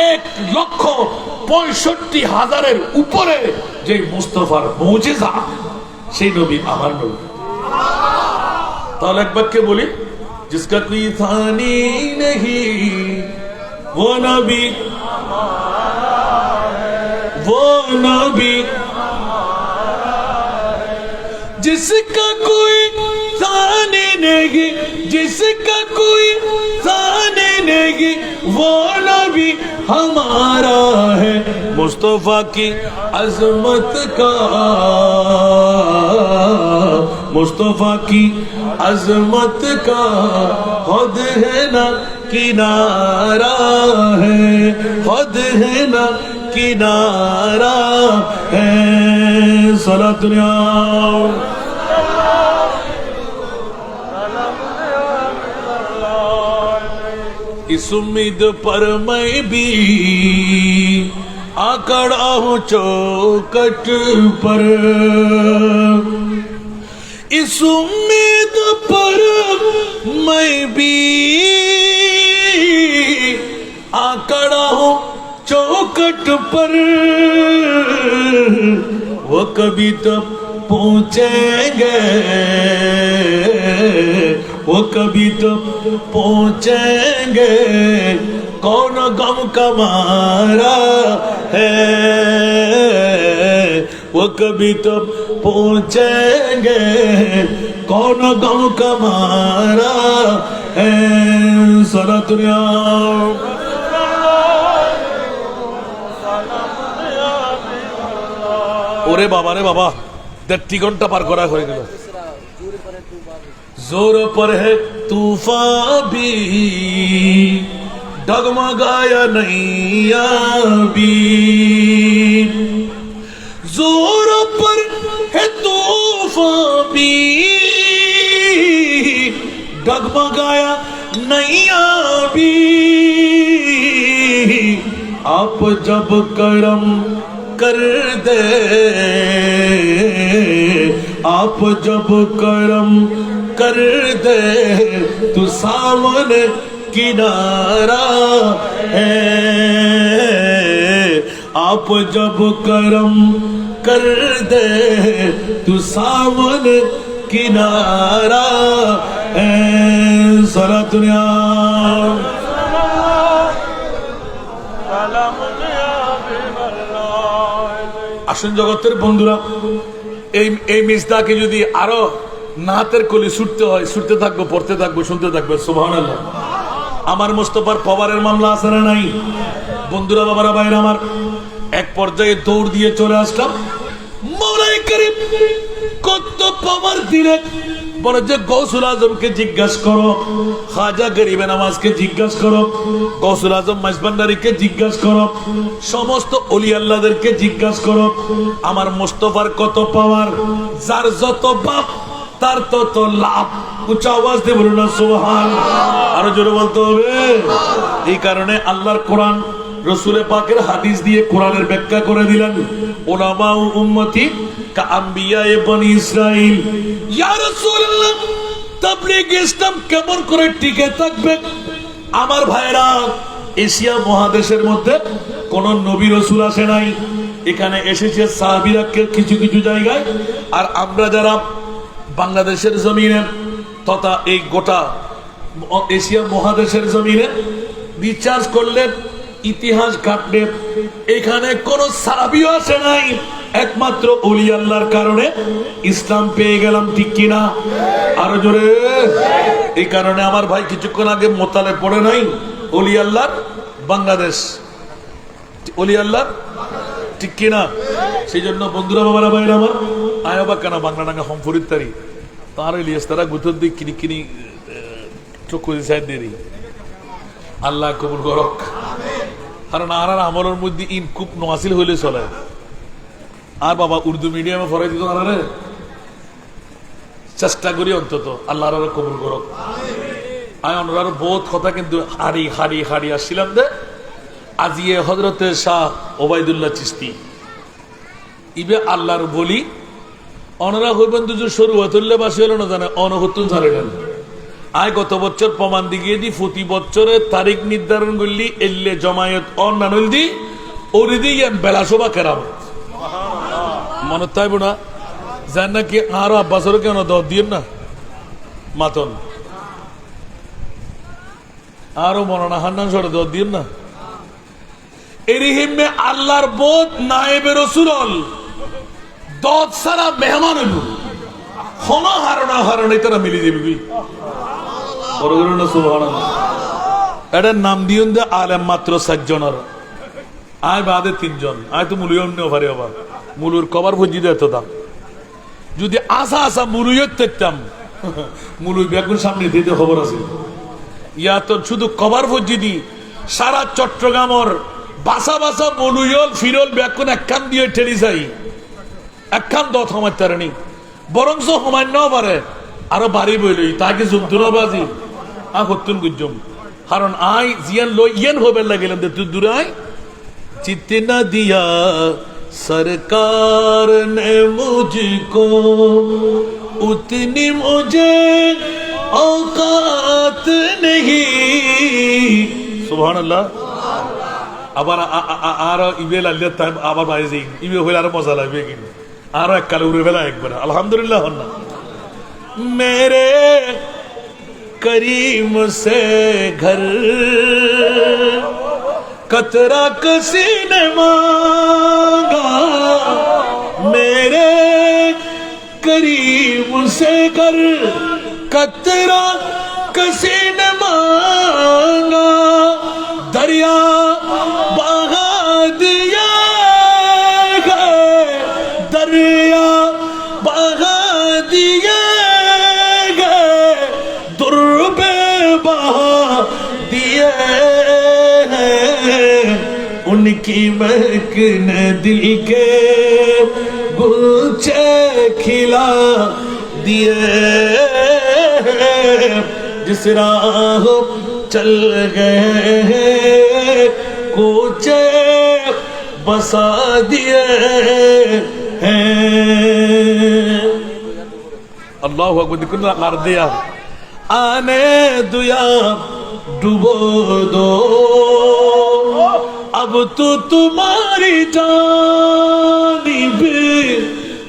1,65,000-এর উপরে যে মুস্তাফার মুজিজা, সেই নবী আমার নবী। তাহলে এক বাক্যে বলি, जिसका कोई थानी नहीं वो नबी, वो नबी, जिसका कोई थानी नहीं, जिसका कोई थानी नहीं वो नबी हमारा है। मुस्तफा की अजमत का, मुस्तफा की अजमत का खुद है ना किनारा है, खुद है ना किनारा है। सलात दुनिया इस उम्मीद पर मैं भी आकड़ा हूँ चौकट पर, इस उम्मीद पर मैं भी आकड़ा हूँ चौकट पर, वो कभी तो पहुँचेंगे, वो कभी तो पहुँचेंगे, कौन गम का मारा है, वो कभी तो पहुँचेंगे, कौन गम का मारा है। सारा दुनिया ওরে বাবা রে বাবা, 3 ঘন্টা পার করা হয়ে গেল। जोर पर है तूफान भी डगमगाया नैया भी, जोर पर है तूफान भी डगमगाया नैया भी, आप जब करम कर दे, आप जब करम कर दे तू सामने किनारा है, आप जब करम कर दे तू सामने किनारा है। सारा दुनिया আসুন জগতের বন্ধুরা, এই মিজদাকে যদি আরো নাতের কলি ছুটতে হয়, ছুটতে থাকবো, পড়তে থাকবো, শুনতে থাকবো। সুবহানাল্লাহ। আমার মুস্তাফার পাওয়ারের মামলা আছে না নাই? বন্ধুরা, বাবারা, ভাইরা আমার, এক পর্যায়ে দৌড় দিয়ে চলে আসলাম। মওলাই করিম কত পাওয়ার দিলেন, বলে যে গৌসুল আজমকে জিজ্ঞাসা করো, খাজা গরিবে নামাজকে জিজ্ঞাসা করো, গৌসুল আজম মাইজভান্ডারীকে জিজ্ঞাসা করো, সমস্ত ওলি আল্লাহদেরকে জিজ্ঞাসা করো, আমার মুস্তাফার কত পাওয়ার, যার যত বাপ তার তত লাভ। উচ্চ আওয়াজ দিয়ে বলুন না সুবহানাল্লাহ। আরো জোরে বলতে হবে। এই কারণে আল্লাহর কোরআন, রসুলে পাকের হাদিস দিয়ে কোরআনের ব্যাখ্যা করে দিলেন। উলামা ও উম্মতি কা আম্বিয়ায়ে বনি ইসরাইল। ইয়া রাসূলুল্লাহ, তাবলীগ ইসলাম কেমন করে টিকে থাকবে? আমার ভাইরা, এশিয়া মহাদেশের মধ্যে কোন নবী রাসূল আসে নাই, এখানে এসেছে সাহাবীরা কিছু কিছু জায়গায়। আর আমরা যারা বাংলাদেশের জমিনে তথা এই গোটা এশিয়া মহাদেশের জমিনে রিচার্জ করলে, ইতিহাস ঘাটলে, এখানে কোন সাহাবীও আসে নাই, একমাত্র ওলি আল্লাহর কারণে ইসলাম পেয়ে গেলাম, ঠিক কিনা? আরো জোরে। এই কারণে আমার ভাই কিছুক্ষণ আগে মোতালে পড়ে নাই, ওলি আল্লাহর বাংলাদেশ, ওলি আল্লাহর, ঠিক কিনা? সেই জন্য বন্ধুরা, বাবারা, ভাইরা আমার, আয়বা কেন বাংলা ডাঙ্গা হম ফরিদারি তার ইলিয়াস তারা গুতর দিক কিনি কিনি চক্ষু সাইড দেরি। আল্লাহ কবুল করক। কারণ আর আমলের মধ্যে ইন খুব নসিল হইলে চলে। আর বাবা উর্দু মিডিয়ামে পড়াই দিত আরে চেষ্টা করি অন্তত, আল্লাহ কবুল করক। আমি ওনার বহুত কথা কিন্তু হাড়ি হাড়ি হাড়ি আসছিলাম দে। আজিয়ে হজরতে শাহ ওবায়দুল্লাহ চিস্তি ইবে আল্লাহর বলি, অনরা হইবেন দুজন সরু হতুল্লে বাসি হলো না জানে অনহতুন জানেন। আয় গত বছর প্রমাণ দিগিয়ে দি প্রতি বছরের তারিখ নির্ধারণ করলি এল্লে জমায়েত অন্যান্য দি ওরি দিয়ে বেলাসোবা কেরামত মনে তাইব না জান নাকি আরো আব্বাসরও কেন দর দিন না মাতন আরো মননা হান্নান সরে দর দিন না। এরিহিমে আল্লাহর বোধ নায়েবে রসুল দত সারা মেহমান হইব হন হারণা হারণে তারা মিলি যাবি। এটার নাম দিন দে আলেম মাত্র 7 জনের, আয় বাদে 3 জন। আয় তো মুলুয় পারি আবার মুলুর কবার ভুজি দে এত দাম। যদি আসা আসা মুলুয় দেখতাম, মুলুই বেগুন সামনে দিতে খবর আছে। ইয়া তো শুধু কবার ভুজি দি সারা চট্টগ্রামর বাসা বাসা মলুয়ল ফিরল বেগুন একখান দিয়ে ঠেলি যাই, একখান দত সময় তারেনি বরংস সময় ন পারে আরো বাড়ি বইলই তাকে জুমতুরা বাজি হতুন গুজম। কারণ আই জিয়ান লো ইয়েন হবে লাগিলাম তুই দূরাই চিত্তে না দিয়া सरकार ने मुझको उतनी मुझे औकात नहीं। सुभान अल्लाह। আবার আরো ইবেল আল্লাহ টাইম আবার বাইরে যাই ইবে হইলে আরো মজা লাগবে, কিন্তু আরো এক কালে উড়ে বেলা একবার আলহামদুলিল্লাহ হন না। मेरे करीम से घर कतरा किसी ने मांगा, मेरे करीम से घर कतरा किसी ने मांगा, दरिया बहा दिया गए, दरिया बहा दिया उनकी महक ने दिल के गुलचे खिला दिए, जिस राह चल गए कोचे बसा दिए हैं। अल्लाह अकबर कर दिया आने दुया डूबो दो, अब तो तुम्हारी जानिब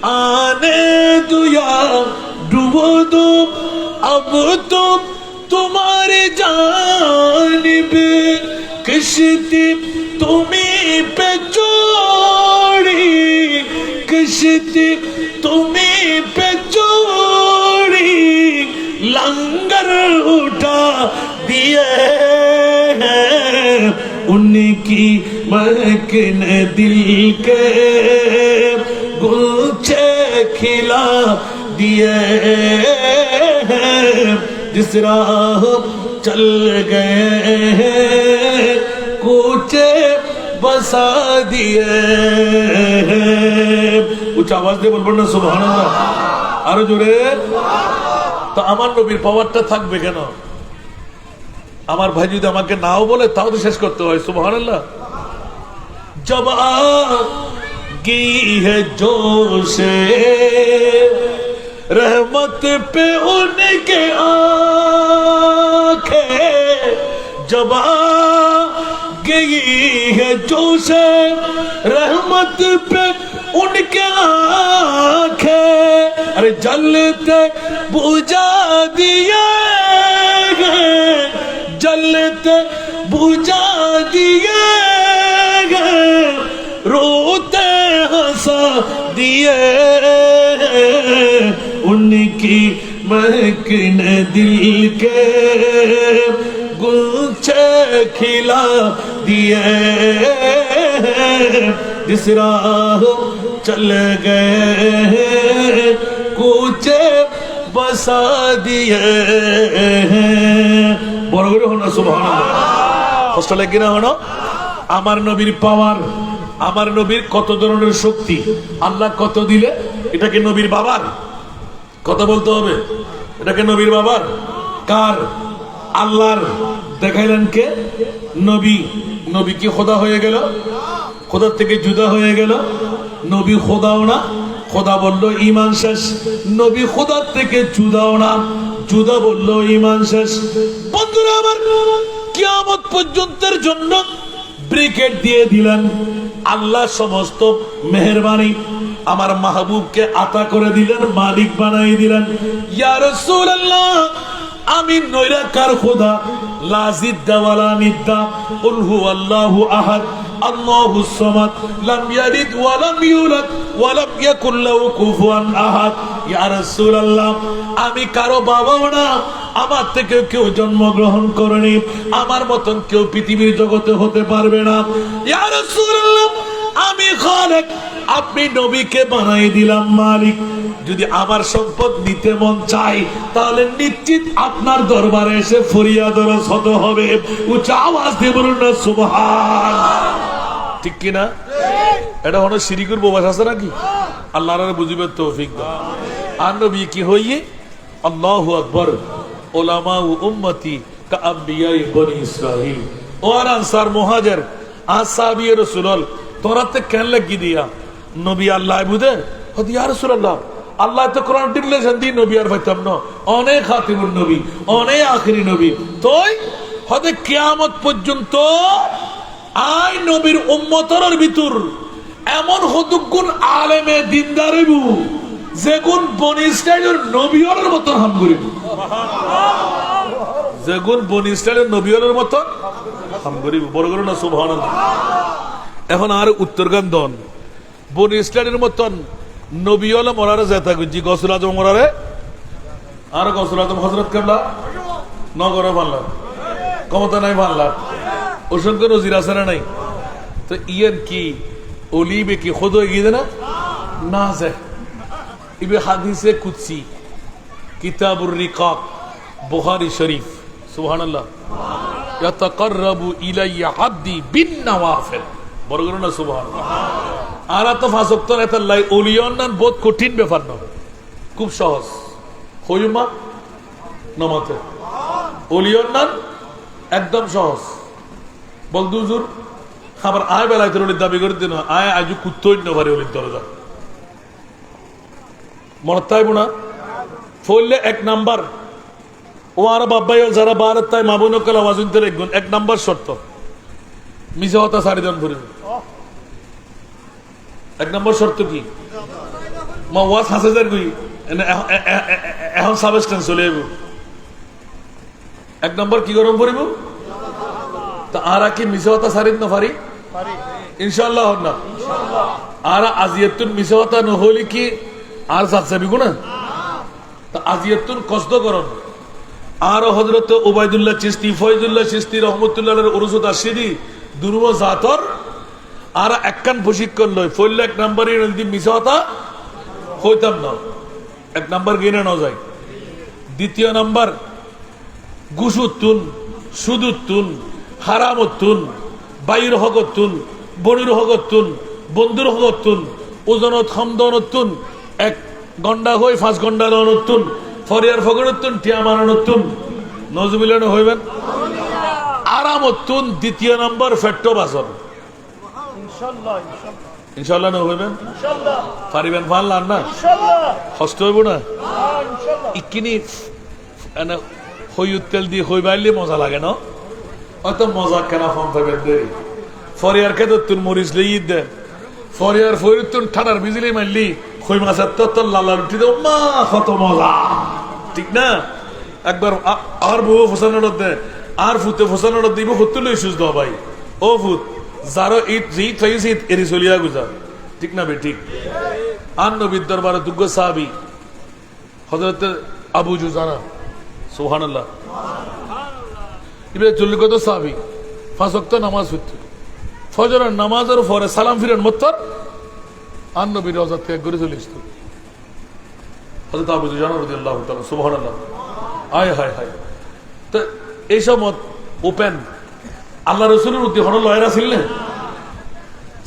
आने दुया डूबो दो, अब तो तुम्हारी जानिब किश्ती तुम्हीं पे जोड़ी, किश्ती तुम्हीं पे जोड़ी, लंगर उठा दिए हैं, उनकी महक ने दिल के गुलचे खिला दिए। जिस राह चल गए कूचे बसा दिए। উচ্চ আওয়াজ দিয়ে বলবেন না সুবহানাল্লাহ, আরো জোরে। তো আমার নবীর পাওয়ারটা থাকবে কেন? আমার ভাই যদি আমাকে নাও বলে তাও তো শেষ করতে হয়। সুবহানাল্লাহ। जब आगी है जोशे रहमत पे उनके आंखें, जब आगी है जोशे रहमत पे उनके आंखें, अरे जलते बुझा दिए जलते बुझा दिए रोते हंसा दिए उनकी महक ने दिल के गुलछे खिला दिए। जिस राह चल गए कूचे बसा दिए। বড় করে হলো সুবহানাল্লাহ। কষ্ট লাগে না হলো? আমার নবীর পাওয়ার, আমার নবীর কত ধরনের শক্তি, আল্লাহ কত দিলে এটাকে নবীর বাবার কথা বলতে হবে। এটাকে নবীর বাবার কার? আল্লাহর। দেখাইলেন কে? নবী। নবী কি খোদা হয়ে গেল? খোদার থেকে জুদা হয়ে গেল? নবী খোদাও না, খোদা বললো ঈমান শেষ। নবী খোদার থেকে জুদাও না, জুদা বললো ঈমান শেষ। বন্ধুরা আমার, কিয়ামত পর্যন্তের জন্য ব্রিকেট দিয়ে দিলেন আল্লাহ। সমস্ত মেহেরবানি আমার মাহবুবকে আতা করে দিলেন, মালিক বানাই দিলেন। ইয়া রাসূলুল্লাহ, আমি নৈরাকার খোদা, লা জিদ্দা ওয়ালা নিদ্দা, কুল হুয়াল্লাহু আহাদ, আল্লাহুস সামাদ, লাম ইয়ালিদ ওয়া লাম ইউলাদ ওয়া লাম ইয়াকুল লাহু কুফুয়ান আহাদ। ইয়া রাসূলুল্লাহ, আমি কারো বাবাও না, আমার থেকে কেউ জন্মগ্রহণ করেনি, আমার মতন কেউ পৃথিবীর জগতে হতে পারবে না। ইয়া রাসূলুল্লাহ, আমি খালেক, আপনি নবীকে বানাই দিলাম মালিক। যদি আমার সম্পদ নিতে মন চাই তাহলে নিশ্চিত আপনার দরবারে এসে ফরিয়াদ রসদ হবে। উচ্চ আওয়াজ দিয়ে বলুন না সুবহান। ঠিক কিনা? এটা হলো শিরিকুর প্রবাস আছে নাকি? আল্লাহর বুঝিবে তৌফিক দাও। আর নবী কি হইয়ে আল্লাহু আকবার, উলামা ও উম্মতি কা আম্বিয়ায়ে বনি ইসরাইল। ও আর আনসার মুহাজির আসহাবি রাসূল, তোরাতে কেন লাগি দিয়া নবী আল্লাহ বুঝে হদি। ইয়া রাসূলুল্লাহ, আল্লাহ তো কোরআন ডিক্লেরেশন দি নবী আর পাইতাম না, অনেক খাতিমুন নবী, অনেক আখিরি নবী। তোই হদে কিয়ামত পর্যন্ত আই নবীর উম্মতর ভিতর এমন হদুগুন আলেমে দিনদার হইব যেগুন বনি ইসরাইলের নবীর মত হাম করিব। যেগুন বনি ইসরাইলের নবীর মত হাম করিব। বড় করে না সুবহানাল্লাহ। এখন আর উত্তরগান দন বনি ইসরাইলের মতন নবী হলে মরারে যেতা গুজি গসুল আজম মরারে আর গসুল আজম হযরত কেবলা নগরে ভাল্লা ক্ষমতা নাই ভাল্লা অসংখ্য নজির আছে নাই। তো ইয়েন কি অলিবে কি খোদ হয়ে গিয়ে না না যায়। ইবে হাদিসে কুদসি কিতাবুর রিকাক বুখারী শরীফ। সুবহানাল্লাহ। ইয়াতাকাররাবু ইলাইয়া আবদি বিন নওয়াফিল। বড় করে না সুবহানাল্লাহ। আর তো ফাঁসক্ত নেতাল্লাই অলিয়ন নান বহুত কঠিন ব্যাপার না, খুব সহজ। হইমা নমাতে অলিয়ন নান একদম সহজ। বল দুজুর আবার আয় বেলায় তোর অলির দাবি করে দিন আয় আজু কুত্তই নভারে অলির দরজা মনে তাইব না ফললে এক নাম্বার ও আর বাব্বাই যারা বারত তাই মাবুন কাল আওয়াজুন তে একগুণ এক নাম্বার শর্ত মিশা হতা সারি জন ভরে। এক নম্বর শর্ত কি? মা ওয়াজ হাসেজার কই এখন সাবস্টেন্স চলে যাব। এক নম্বর কি গরম পড়িব তা আর কি মিশা হতা সারিত না পারি ইনশাআল্লাহ না। আর আজিয়াতুন মিশা হতা ন হলি কি আর সাবসাবি গুনা তা আজিয়াতুন কষ্ট করন। আর হযরত উবাইদুল্লাহ চিশতি ফয়জুল্লাহ চিশতি রহমাতুল্লাহর উরুসুত আশিদি দুরুও জাতর আর একখান প্রশিক্ষণ লয় ফললে এক নাম্বার মিশা হতা হইতাম না। এক নাম্বার গেনে না যায় দ্বিতীয় নাম্বার ঘুষুত্তুন, সুদুত্তুন, হারামত্তুন, বাইর হগত্তুন, বনির হগত্তুন, বন্ধুর হগত্তুন, ওজনত হামদনত্তুন, 1 ঘন্টা হই 5 ঘন্টা দনত্তুন, ফরিয়ার ফগরত্তুন, টিয়ামানত্তুন, নজবিলানো হইবেন। আরামত্তুন দ্বিতীয় নম্বর ফেট্টো বাসন, ইনশাল্লাহ না হইবেন, পারিবেন, পারলাম না, কষ্ট হইব না, ইকিনি হইউত তেল দিয়ে হই বাইলে মজা লাগে না, অত মজা কেন ফোন পাইবেন দেরি। ফরিয়ার খেতে তুন মরিচ লই দেন, ফরিয়ার ফরিতুন ঠান্ডার বিজলি মারলি হই মাছের তোর লালা রুটি দেব, মা কত মজা, ঠিক না? একবার আর বউ ফসানোর দে, আর ফুতে ফসানোর দিব, হতে লই সুস্থ ভাই, ও ফুত যারো ঈদ ঈদ হয়েছে ঈদ এরি চলিয়া গুজা, ঠিক না বে ঠিক? আর নবীর দরবারে দুগ্গ সাহাবী হযরত আবু জুজানা, সুবহানাল্লাহ, ইবে চল্লি কত সাহাবী 5 ওয়াক্ত নামাজ পড়তো, ফজরের নামাজের পরে সালাম ফিরেন মত্তর আর নবীর রওজা থেকে ঘুরে চলে আসতো হযরত আবু জুজানা রাদিয়াল্লাহু তাআলা, সুবহানাল্লাহ। আয় হায় হায়, তো এই সময় ওপেন আল্লাহ রসুলের উদ্দীপন লয়েরা ছিলেন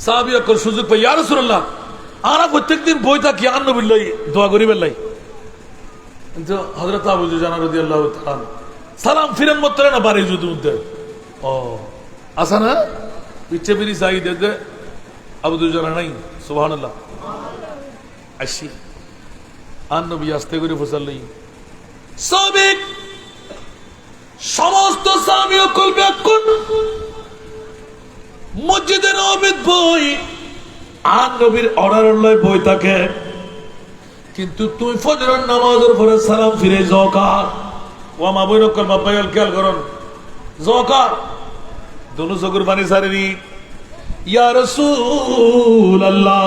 সাহাবী আকর সুযোগ পাই, ইয়া রাসূলুল্লাহ আরা প্রত্যেকদিন বই থাকি আর নবীর লই দোয়া করিবেন লাই, কিন্তু হযরত আবু জুজানা রাদিয়াল্লাহু তাআলা সালাম ফিরেন মত না বাড়ি যুদ্ধ মধ্যে, ও আসা না পিছে বিরি চাই দে আবু জুজানা নাই, সুবহানাল্লাহ। আসি আর নবী আস্তে করে ফসালই সাবিক সমস্ত সাহাবী অকল ব্যাকুল মসজিদে নববীর বই আর নবীর অর্ডার লয় বই থাকে, কিন্তু তুই ফজরের নামাজের পরে সালাম ফিরে জকা ও মা বই নকল বাবাইল খেয়াল করুন জকা দোনো চকুর পানি সারি, ইয়া রাসূলুল্লাহ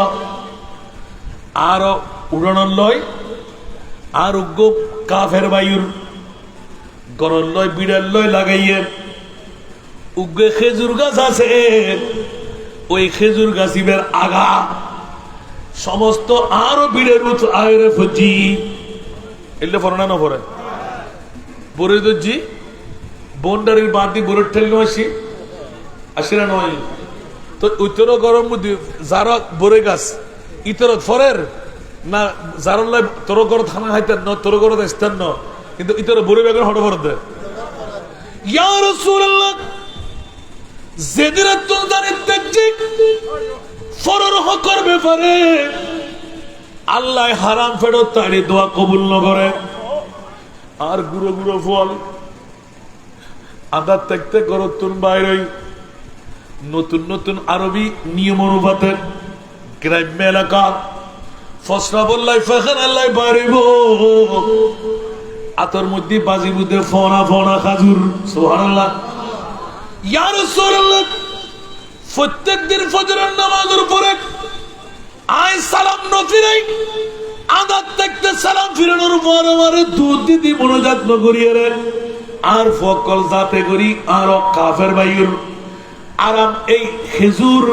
আর উড়ানোর লয় আর উগ্র কাফের বায়ুর গরল লয় বিড়াল লয় লাগাইয়ে উগ্রে খেজুর গাছ আছে, ওই খেজুর গাছিবের আগা সমস্ত আরো বিড়ের উৎ আয়রে ফজি এলে ফরনা না পড়ে বরে দজি বন্ডারির বাদি বরের ঠেল আসি আসিরা নয়, তো উত্তর গরম মধ্যে যারা বরে গাছ ইতর ফরের না যার লাই তোর গড় থানা হাইতেন ন তোর গড় আসতেন ন, কিন্তু ইতর বরে বেগর হঠাৎ ফরত দেয়, ইয়া রাসূলুল্লাহ যেদিন তুল জানি দেখছি ফরর হকর ব্যাপারে আল্লাহ হারাম ফেরত তারি দোয়া কবুল ন করে, আর গুঁড়ো গুঁড়ো ফল আদার দেখতে গরতুন বাইরে নতুন নতুন আরবি নিয়ম অনুপাতের গ্রাম্য এলাকা ফসরা বললাই ফেখান আল্লাহ বাড়িব আতর মধ্যে বাজি বুদ্ধে ফোনা ফোনা খাজুর, সুবহানাল্লাহ। ইয়া রাসূলুল্লাহ প্রত্যেক দিন ফজরের নামাজের পরে আই সালাম নফিরাই আদাত দেখতে সালাম ফিরানোর পর আমারে দুধ দিদি মনোজাত নগরিয়ে রে আর ফকল জাতে করি আর কাফের বাইর আরাম এই খেজুর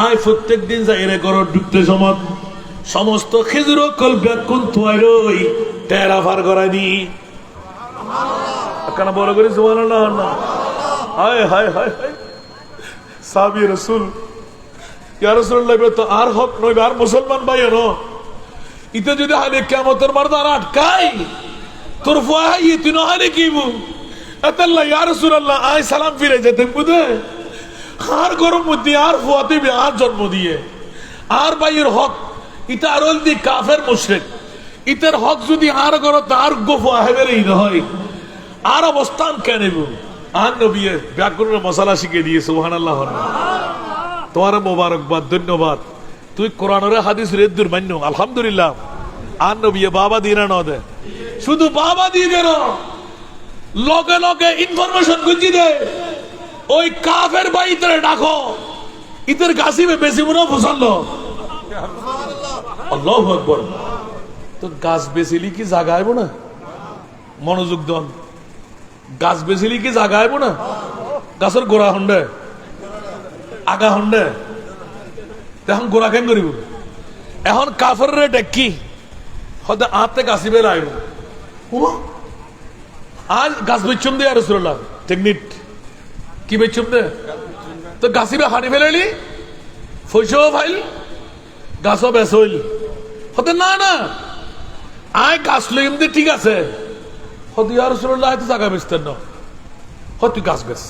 আই প্রত্যেক দিন যাই রে ঘর ঢুকতে সময় সমস্ত খেজুর কল ব্যাকুন তোয়ারই টেরা ফার করাই দি কেন বড় করে সুবহানাল্লাহ না, হায় হায় হায় হায় সাহাবী রাসূল, ইয়া রাসূলুল্লাহ তো আর হক নয় আর মুসলমান ভাই না ইতে যদি হালে কিয়ামতের মারদার আটকাই তোর ফুয়াই তুই না হালে কিবু আতাল্লাহ ইয়া রাসূলুল্লাহ আই সালাম ফিরে যেতে বুঝে আর গরম মধ্যে আর ফুয়াতে আর জন্ম দিয়ে আর ভাইয়ের হক ইটা আর দি কাফের মুশরিক ইতার হক যদি আর গর তার গোফা হেবেরই হয় আর অবস্থান কেন আর নবী ব্যাকরণের মশলা শিখে দিয়ে, সুবহানাল্লাহ। তোমার মোবারকবাদ, ধন্যবাদ, তুই কোরআনের হাদিস রেদ্দুর মান্য, আলহামদুলিল্লাহ। আর নবী বাবা দিয়ে না দে, শুধু বাবা দিয়ে দেন লগে লগে ইনফরমেশন গুঞ্জি দে ওই কাফের ভাই ইতরে ডাকো ইতের গাছিবে বেশি মনে পছন্দ, আল্লাহু আকবার। তো গাছ বেচিলি কি জাগাইব না, মনোযোগ দন, গাছ বেচিলি কি জাগাইব না, গাছের গোড়া হন্ডে আগা হন্ডে এখন গোড়া কেন করিব, এখন কাফের রে ডেকি হয়তো আতে গাছিবে লাইব আজ গাছ বেচুম দে রাসূলুল্লাহ টেকনিক কি বেচুম দে তো গাছিবে হানি ফেলেলি ফইসো ফাইল গাছও বেসইল হতে না না আয় গাছ লইম দে ঠিক আছে হতে ইয়া রাসূলুল্লাহ তো জায়গা বেচতেন না হতে গাছ বেচ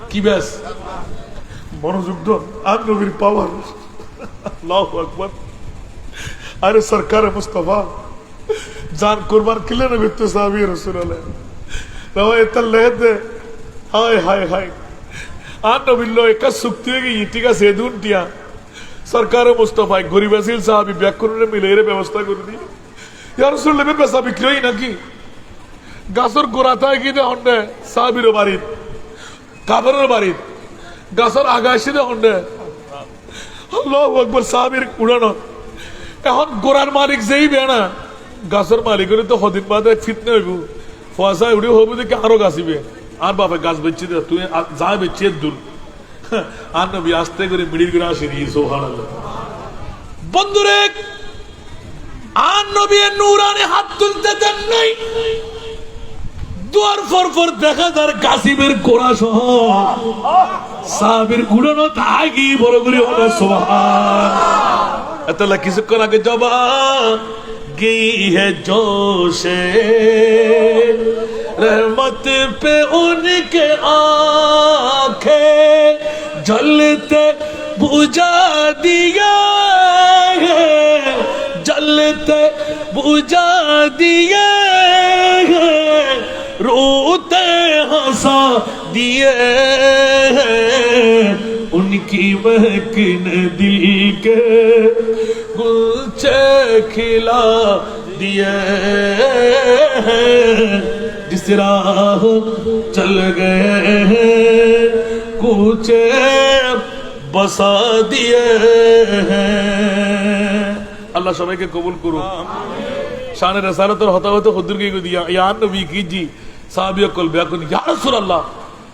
কি বেচ মনোযোগ দন আর নবীর পাওয়ার আল্লাহু আকবার আরে সরকার মুস্তাফা জান কুরবান কিলে নবী তো সাহাবী রাসূলুল্লাহ রাওয়ায়াত লেদে হায় হায় হায় আর নবীর লো একা সুক্তি হয়ে গিয়ে ঠিক আছে দুনটিয়া সরকার মুস্তাফা গরিব আসিল সাহাবী ব্যাকরণে মিলে এর ব্যবস্থা করে দি ইয়া রাসূলুল্লাহ পেশা বিক্রি হয় নাকি গাছর গোড়াতায় গিয়ে হন্ডে সাহাবীর বাড়ির কাবরের বাড়ির গাছর আগাইছে হন্ডে আল্লাহু আকবার সাহাবীর উড়ানো এখন গোড়ার মালিক যেই বেনা গাছের মালিকের তো হদিন বাদে ফিতনা হইব ফসা উড়ে হবো দেখে আরো গাছিবে আর বাবা গাছ বেচছি দে তুই যা বেচছি দূর আর নবী আস্তে করে মিডিল করে আসি সুবহানাল্লাহ বন্ধুরে আর নবী নূরানি হাত তুলতে দেন নাই দুয়ার ফর দেখা যার গাছিবের কোড়া সহ সাহাবীর উড়ানো তাগি বড় করে হলো সুবহান এতলা কিছুক্ষণ আগে জবা गई है जोशे रहमत पे उनके आंखें जलते बुझा दिया है जलते बुझा दिए हैं रोते हंसा दिए हैं उनकी महक ने दिल के गुलचे खिला दिए जिस राह चल गए हैं कूचे बसा दिए हैं अल्लाह सबाई के कबूल करो शान रसालत और हतावत हुजूर की दिया या नबी की जी साहबिया कल ब्याकुन या রাসূলুল্লাহ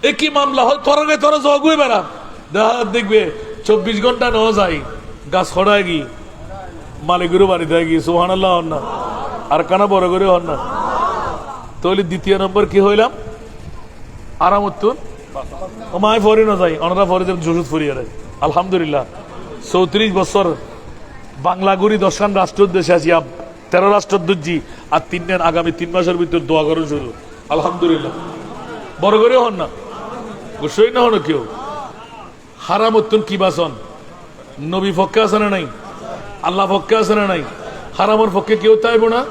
একই মামলা হয় তোরা তোরা জগুয়ে বেড়া দেখবে 24 ঘন্টা ন যায় গাছ খড়ায় গি মালিকেরও বাড়িতে গিয়ে সুবহানাল্লাহ হন না আর কানা বড় করে হন না তাহলে দ্বিতীয় নম্বর কি হইলাম আরাম উত্তর ও মায় ফরি না যাই অনরা ফরি জুজুত ফরিয়ে রে আলহামদুলিল্লাহ 34 বছর বাংলাগুড়ি 10খান রাষ্ট্রের দেশে আছি 13 রাষ্ট্রের দুজি আর 3 দিন আগামী 3 মাসের ভিতর দোয়া করুন শুধু আলহামদুলিল্লাহ বড় করে হন না গোসই না হন কেউ হারাম উত্তর কি বাসন নবী পক্ষে আছে না নাই আল্লাহ পক্ষে আছে না নাই হারামের পক্ষে কেউ চাইব না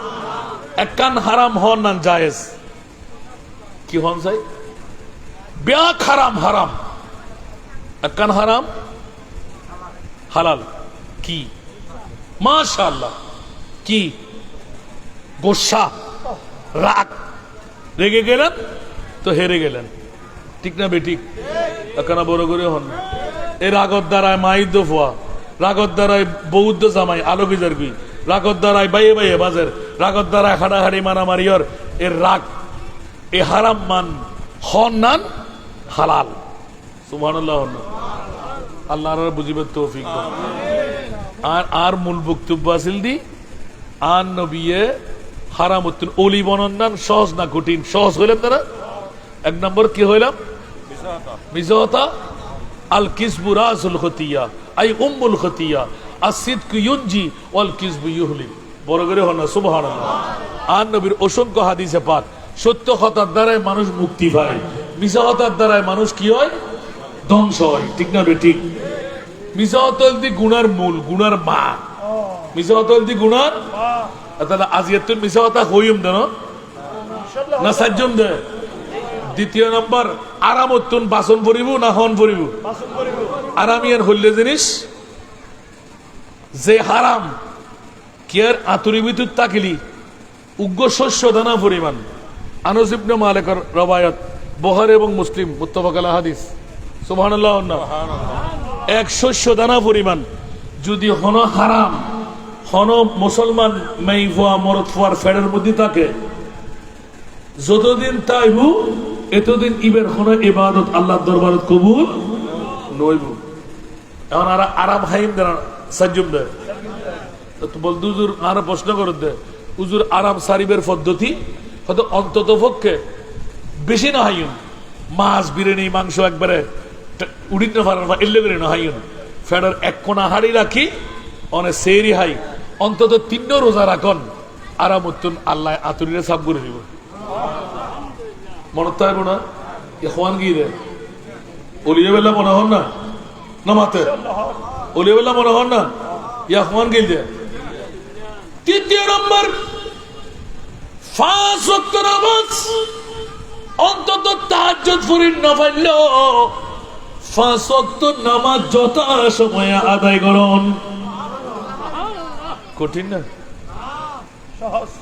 একখান হারাম হন না জায়েজ কি হন চাই ব্যাক হারাম হারাম একখান হারাম হালাল কি মাশাআল্লাহ কি গোসা রাগ রেগে গেলেন তো হেরে গেলেন ঠিক না বেঠিক একখানা বড় করে হন এই রাগর দ্বারায় মাইদ ফোয়া রাগর দ্বারায় বৌদ্ধ জামাই আলোকিজার গুই রাগর দ্বারায় বাইয়ে বাইয়ে বাজের রাগর দ্বারায় হাড়াহাড়ি মারামারিয়র এর রাগ এ হারাম মান হন নান হালাল সুবহানাল্লাহ আল্লাহর বুঝিবার তৌফিক আর মূল বক্তব্য আসিল দি আর নবিয়ে হারাম উত্তর অলি বনন্দান সহজ না কঠিন সহজ হইলাম তারা এক নম্বর কি হইলাম মিজহতা আল কিসবু রাসুল খতিয়া আই উম্মুল খতিয়া আসিদকু ইউনজি ওয়াল কিসবু ইউহলিক বড় করে হন না সুবহানাল্লাহ আর নবীর অসংখ্য হাদিসে পাক সত্য কথার দ্বারাই মানুষ মুক্তি পায় মিজহতার দ্বারাই মানুষ কি হয় ধ্বংস হয় ঠিক না ঠিক মিজহতল দি গুনার মূল গুনার মা মিজহতল দি গুনার তাহলে আজিয়াত মিজহতা হইম দেন না সাজ্জম দে দ্বিতীয় নম্বর আরাম উত্তন বাসন পরিব না হন পরিব আরামিয়ার হইলে জিনিস যে হারাম কেয়ার আতুরি ভিতর তাকিলি উগ্র শস্য দানা পরিমাণ আনাস ইবনে মালিকের রওয়ায়াত বুখারী এবং মুসলিম মুত্তাফাক আলাইহি হাদিস সুবহানাল্লাহ এক শস্য দানা পরিমাণ যদি হন হারাম হন মুসলমান মেইফা মরদ ফুয়ার ফেডের মধ্যে থাকে যতদিন তাইবু এতদিন ইবের হন ইবাদত আল্লাহর দরবারে কবুল নইব এখন আর আরাম হাইম দেন সাজ্জুম দে তো বলদুজুর আর প্রশ্ন করে দে উজুর আরাম সারিবের পদ্ধতি হয়তো অন্তত পক্ষে বেশি না হাইন মাছ বিরিয়ানি মাংস একবারে উড়িত না ফারার এল্লে করে না হাইন ফেডার এক কোনা হাড়ি রাখি অনেক সেরি হাই অন্তত 3 রোজা রাখন আরাম উত্তন আল্লাহ আতুরিরে সাফ করে দিব মনে থাকবো না এখন গিয়ে দেয় অলিয়ে বেলা মনে হন না নামাতে অলিয়ে বেলা মনে হন না এখন গিয়ে দেয়। তৃতীয় নম্বর 5 ওয়াক্ত নামাজ অন্তত তাহাজ্জুদ পড়ি না পারলেও 5 ওয়াক্ত নামাজ যথা সময়ে আদায় করুন। কঠিন না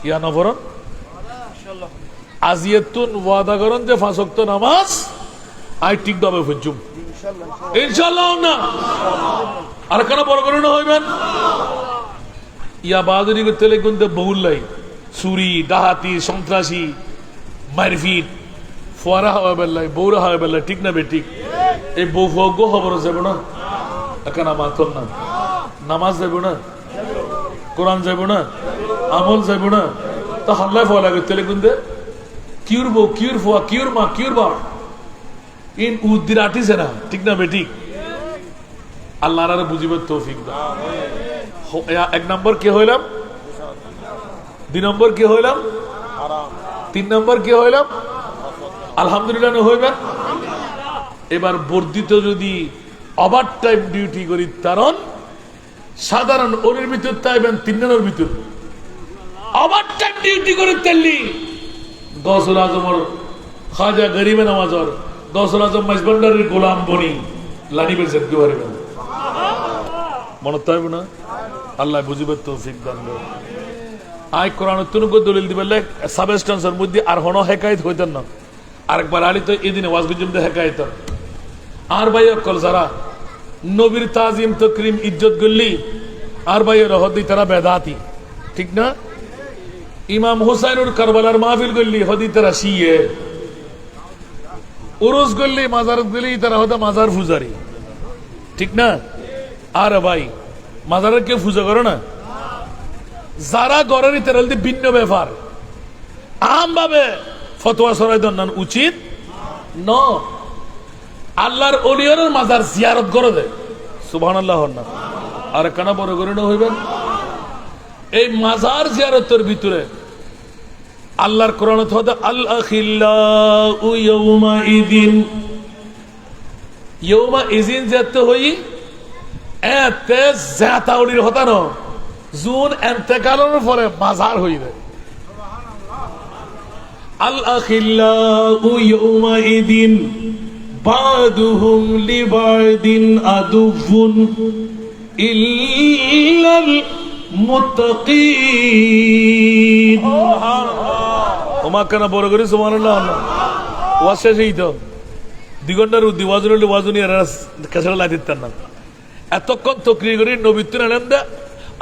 ইয়া নবরণ আজিয়াতুন ওয়াদা করুন যে 5 ওয়াক্ত নামাজ আই ঠিক ভাবে পড়ছুম ইনশাআল্লাহ না আর কেন বড় করে না হইবেন ইয়া বাহাদুরি করতে লিখুন তো বহুল্লাই চুরি ডাহাতি সন্ত্রাসী মারপিট ফোয়ারা হওয়া বেল্লাই বৌরা হওয়া বেল্লাই ঠিক না বে ঠিক এই বউ ভোগ্য খবর যাব না এখানে মাথন না নামাজ যাব না কোরআন যাব না আমল যাব না তা হাল্লায় ফোয়া লাগে তেলে গুন্দে কিউর বউ কিউর ফোয়া কিউর মা কিউর বা ইন উদ্দির আটিছে না ঠিক না বে ঠিক আল্লাহর আর বুঝিবার তৌফিক দাও। 1 নম্বর কে হইলাম 2 নম্বর কে হইলাম 3 নম্বর কে হইলাম আলহামদুলিল্লাহ হইবেন। এবার বর্ধিত যদি ওভার টাইম ডিউটি করি কারণ সাধারণ ওরের ভিতর তাইবেন 3 জনের ভিতর ওভার টাইম ডিউটি করে তেললি গৌসুল আজমর খাজা গরিবে নামাজর গৌসুল আজম মাইজবান্ডারের গোলাম বনি লানি বেজেন কি পারবেন মনে থাকবে না আল্লাহ বুঝিবার তৌফিক দান করুন। আই কোরআন তুনুক দলিল দিবেলে সাবস্টেন্সের মধ্যে আর হনো হেকায়েত হইতেন না আরেকবার আলী তো এদিনে ওয়াজ গুজুমতে হেকায়েত আর ভাই অকল যারা নবীর তাজিম তকরিম ইজ্জত গল্লি আর ভাই রহদি তারা বেদাতি ঠিক না ইমাম হুসাইনুর কারবালার মাহফিল গল্লি হদি তারা শিয়ে উরুস গল্লি মাজার গল্লি তারা হদা মাজার ফুজারি ঠিক না আর ভাই মাজারের কেউ পূজা করে না যারা গড়ের তেরাল দিয়ে ভিন্ন ব্যাপার আম ভাবে ফতোয়া সরাই দেন উচিত ন আল্লাহর ওলিয়রের মাজার জিয়ারত করে দেয় সুবহানাল্লাহ না আর কেন বড় করে না হইবেন এই মাজার জিয়ারতের ভিতরে আল্লাহর কোরআন হতে আল আখিল্লাউ ইয়াউমা ইযিন যেতে হই এতে জাতাউলির হতানো জুন এন্তেকালের পরে মাজার হইবে আল আখিল্লাউ ইয়াউমা ইযিন বাদুহুম লিবাদিন আদুফুন ইল্লাল মুত্তাকিন ওমা কেন বড় করে সুবহানাল্লাহ ওয়াজ শেষই তো 2 ঘন্টার উদ্দি ওয়াজুনি আর কাছাড়া লাই দিতেন না এতক্ষণ তকরির করে নবীত্ব আলেম দে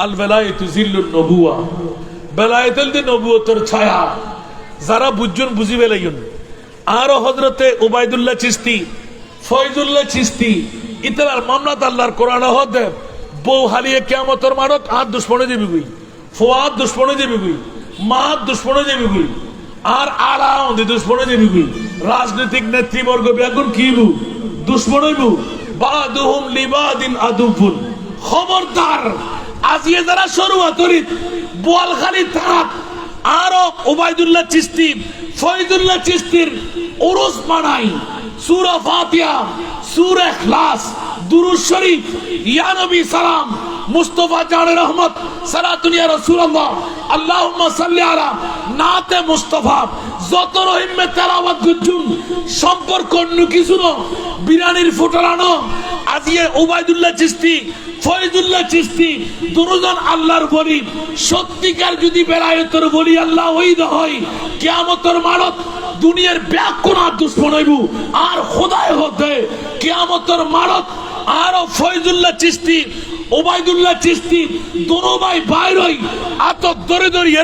আল বেলায়েতু জিল্লুন নবুয়া বেলায়েতুল দি নবুয়তের ছায়া যারা বুঝুন বুঝি বেলাইন আর হযরতে উবাইদুল্লাহ চিশতি ফয়জুল্লাহ চিশতি ইতলার মামলাত আল্লাহর কোরআন হদে বউ হারিয়ে কিয়ামতের মারত হাত দুশ্মনে যাবি গই ফুয়াদ দুশ্মনে যাবি গই মা দুশ্মনে যাবি গই আর আলাও দি দুশ্মনে যাবি গই রাজনৈতিক নেতৃবর্গ বেগুন কিবু দুশ্মন হইবু বাদুহুম লিবাদিন আদুফুন খবরদার আজিয়ে যারা শরুয়াতরিত বোয়ালখালী থাক আর উবাইদুল্লাহ চিশতি ফয়জুল্লাহ চিশতির উরুস মানাই সূরা ফাতিহা সূরা ইখলাস দুরূদ শরীফ ইয়া নবী সালাম মুস্তাফা জানে রহমত সালাতুন ইয়া রাসূলুল্লাহ আল্লাহুম্মা সাল্লি আলা নাতে মুস্তাফা যত রহিমে তেলাওয়াত গুজুন সম্পর্ক অন্য কিছু না বিরানির ফুটানো আজিয়ে উবাইদুল্লাহ চিশতি ফয়জুল্লাহ চিশতি দুরুজন আল্লাহর বলি সত্যিকার যদি বেলায়েতের বলি আল্লাহ হই হয় কিয়ামতের মানত দুনিয়ার ব্যাকুনা দুশ্মন হইব আর খোদায় হতে কিয়ামতের মানত আর ফয়জুল্লাহ চিশতি উবাইদুল্লাহ চিশতি দুনো ভাই বাইরই আতক দরে দরিয়ে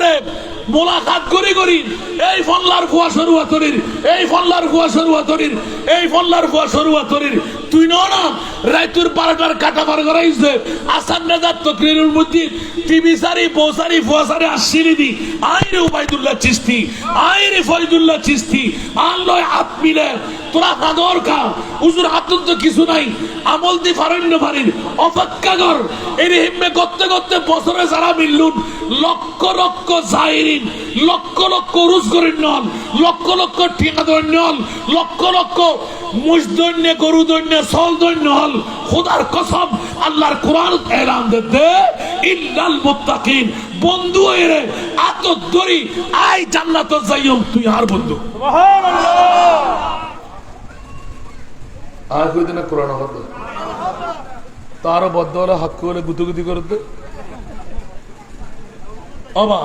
মোলাকাত করি করি এই ফল্লার ফুয়া সরুয়া তরির এই ফল্লার ফুয়া সরুয়া তরির এই ফল্লার ফুয়া সরুয়া তরির তুই না রাইতুর 12টার কাটা বার করাইছে আসান রাজার তকরিরুল মসজিদ টিভি সারি বসারি ফুয়াসারি আসিনি দি আইরে উবাইদুল্লাহ চিশতি আইরে ফয়দুল্লাহ চিশতি আল্লাহ হাত মিলে তোরা হাদর খা হুজুর হাতুন তো কিছু নাই আমল দি ফারণ্য ফারিন অপেক্ষা কর এই হিম্মে করতে করতে বছরে যারা মিললুন লক্ষ লক্ষ জাহিরিন লক্ষ লক্ষ রুজ করেন নল লক্ষ লক্ষ ঠিকা দৈন্য হল লক্ষ লক্ষ মুজদৈন্য গরু দৈন্য সল দৈন্য হল খোদার কসম আল্লাহর কোরআন এলান দে ইল্লাল মুত্তাকিন বন্ধু এরে এত দরি আই জান্নাত যাইম তুই আর বন্ধু সুবহানাল্লাহ আর কই দিন কোরআন হতো তার বদলে হক করে গুতুগুতি করতে অবা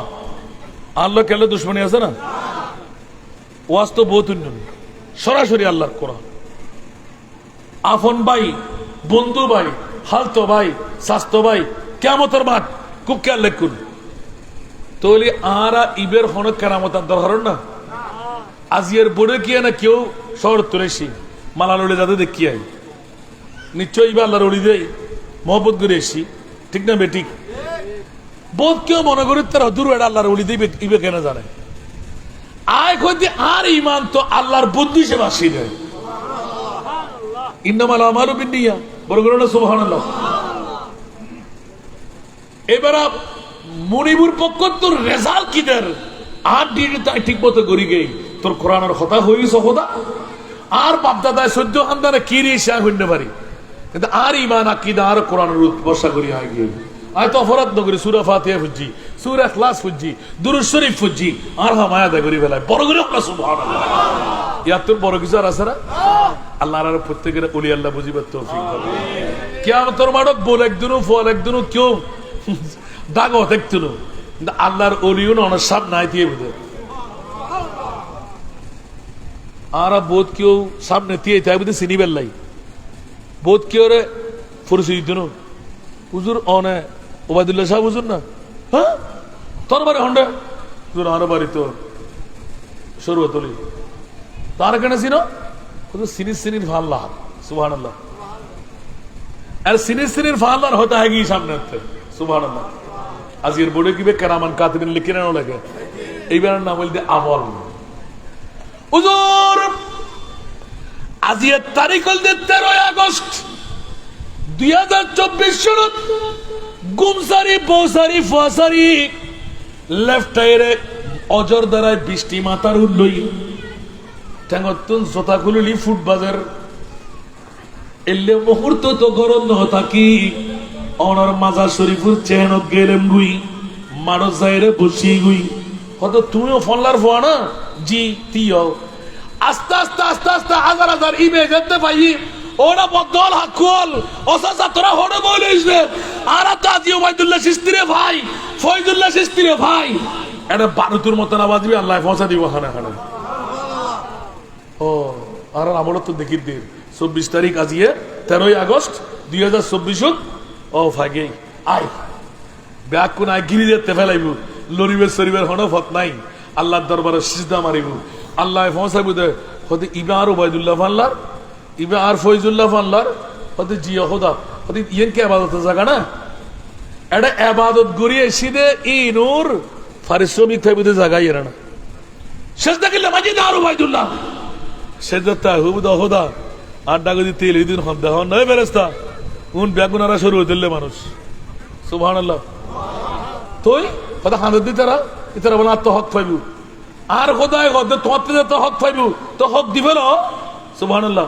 আল্লাহ কেলে দুশ্মনী আছে না ওয়াজ তো বহুত উন্নয়ন সরাসরি আল্লাহর কোরআন আফন ভাই বন্ধু ভাই হালতো ভাই স্বাস্থ্য ভাই কিয়ামতের মাঠ খুব খেয়াল রাখুন তাহলে আরা ইবের হনক কেরামতার দরকার না আজিয়ের বোর্ডে কি না কেউ শহর তুলেছি মালালড়ে যাতে দেখি আই নিশ্চয়ই ইবা আল্লাহর ওলি দেয় মহব্বত করে এসি ঠিক না বেঠিক বোধ কেউ মনে করি তারা দূর এটা আল্লাহর ওলি দিয়ে ইবে কেন জানে আয় কইতে আর ইমান তো আল্লাহর বুদ্ধি সে বাসি দেয় ইন্নামাল আমালু বিন্নিয়া বড় করে না সুবহানাল্লাহ এবার মনিবুর পক্ষ তোর রেজাল্ট কি দের আর ডিটে তাই ঠিক মতো করি গই তোর কোরআনের কথা হইছ খোদা আর বাপদাদায় 14 খানদানে কি রে সে হইতে পারি কিন্তু আর ইমান আকীদা আর কোরআনের বর্ষা করি হয় গই আয় তো অপরাধ নগরী সূরা ফাতিহা ফুজি সূরা ইখলাস ফুজি দুরূদ শরীফ ফুজি আর হামায়া দা করি ফেলায় বড় করে আল্লাহ সুবহানাল্লাহ ইয়া তোর বড় কিছু আর আছে না আল্লাহর আর প্রত্যেকের ওলি আল্লাহ বুঝিবার তৌফিক দাও কিয়ামতের মাঠে বল একদিনও ফল একদিনও কেউ দাগ দেখতুন আল্লাহর ওলিও না সব নাই দিয়ে বুঝে আর বোধ কেউ সামনে দিয়ে তাই বুঝে চিনি বেল্লাই বোধ কেউ রে পরিচয় দিত না হুজুর অনে ওবায়দুল্লাহ সাহেব হুজুর না হ্যাঁ তোর বাড়ি হন্ডা হুজুর আরো বাড়ি তো সরুয়াতলি তার কেন চিনো হুজুর সিনির ফাল্লা সুবহানাল্লাহ আর সিনির ফাল্লার হতে হয় গিয়ে সামনে সুবহানাল্লাহ আজকের বোর্ডে কিবে কেরামান কাতিবিন লিখে নেওয়া লাগে এইবার নাম বলতে আমল হুজুর আজিয়ের তারিখ হল 13 আগস্ট 2024 সনত গুমসারি বৌসারি ফুয়াসারি লেফট টায়ারে অজর দ্বারায় বৃষ্টি মাতার উল্লই ঠ্যাঙ্গতুন জোতা খুললি ফুট বাজার এলে মুহূর্ত তো গরম নহতা কি অনার মাজার শরীফুর চেহনত গেলেম গুই মারো যাইরে বসি গুই হয়তো তুমিও ফনলার ফোয়া না জি তিও আস্তে আস্তে আস্তে আস্তে হাজার হাজার ইমেজ দেখতে পাই ওরা বদল হাকুল অসাসা তোরা হড়ে বলিসবে আর তো আজি ওবাইদুল্লাহ চিশতিরে ভাই ফয়জুল্লাহ চিশতিরে ভাই এটা বারুতুর মতন আওয়াজ দিবে আল্লাহ পৌঁছা দিব হানা হানা ও আর আমল তো দেখি দিন 24 তারিখ আজিয়ে 13 আগস্ট 2024 ও ফাগে আই ব্যাক কোন আই গিরি দিতে ফেলাইবো লরিবের শরীরের হনো ফত নাই আল্লাহর দরবারে সিজদা মারিব আল্লাহ পৌঁছাইব দে হতে ইবা আর ওবাইদুল্লাহ ফাল্লার ইবা আর ফয়জুল্লাহ ফাল্লার হতে জিয়া খোদা হতে ইয়েন কে ইবাদত জায়গা না এটা ইবাদত গড়িয়ে সিদে ই নূর পারিশ্রমিক থাকবে জায়গায় এরা না সিজদা করলে মাজিদ আর ওবাইদুল্লাহ সিজদাটা হুবদা খোদা আড্ডা গদি তেল দিন হম দেহ নয় ফেরেশতা উন বেগুনারা শুরু হইলে মানুষ সুবহানাল্লাহ তুই কথা হাত দিতারা ইতারা বলা তো হক পাইবু আর খোদায় খোদা তোতে তো হক পাইবু তো হক দিবেল সুবহানাল্লাহ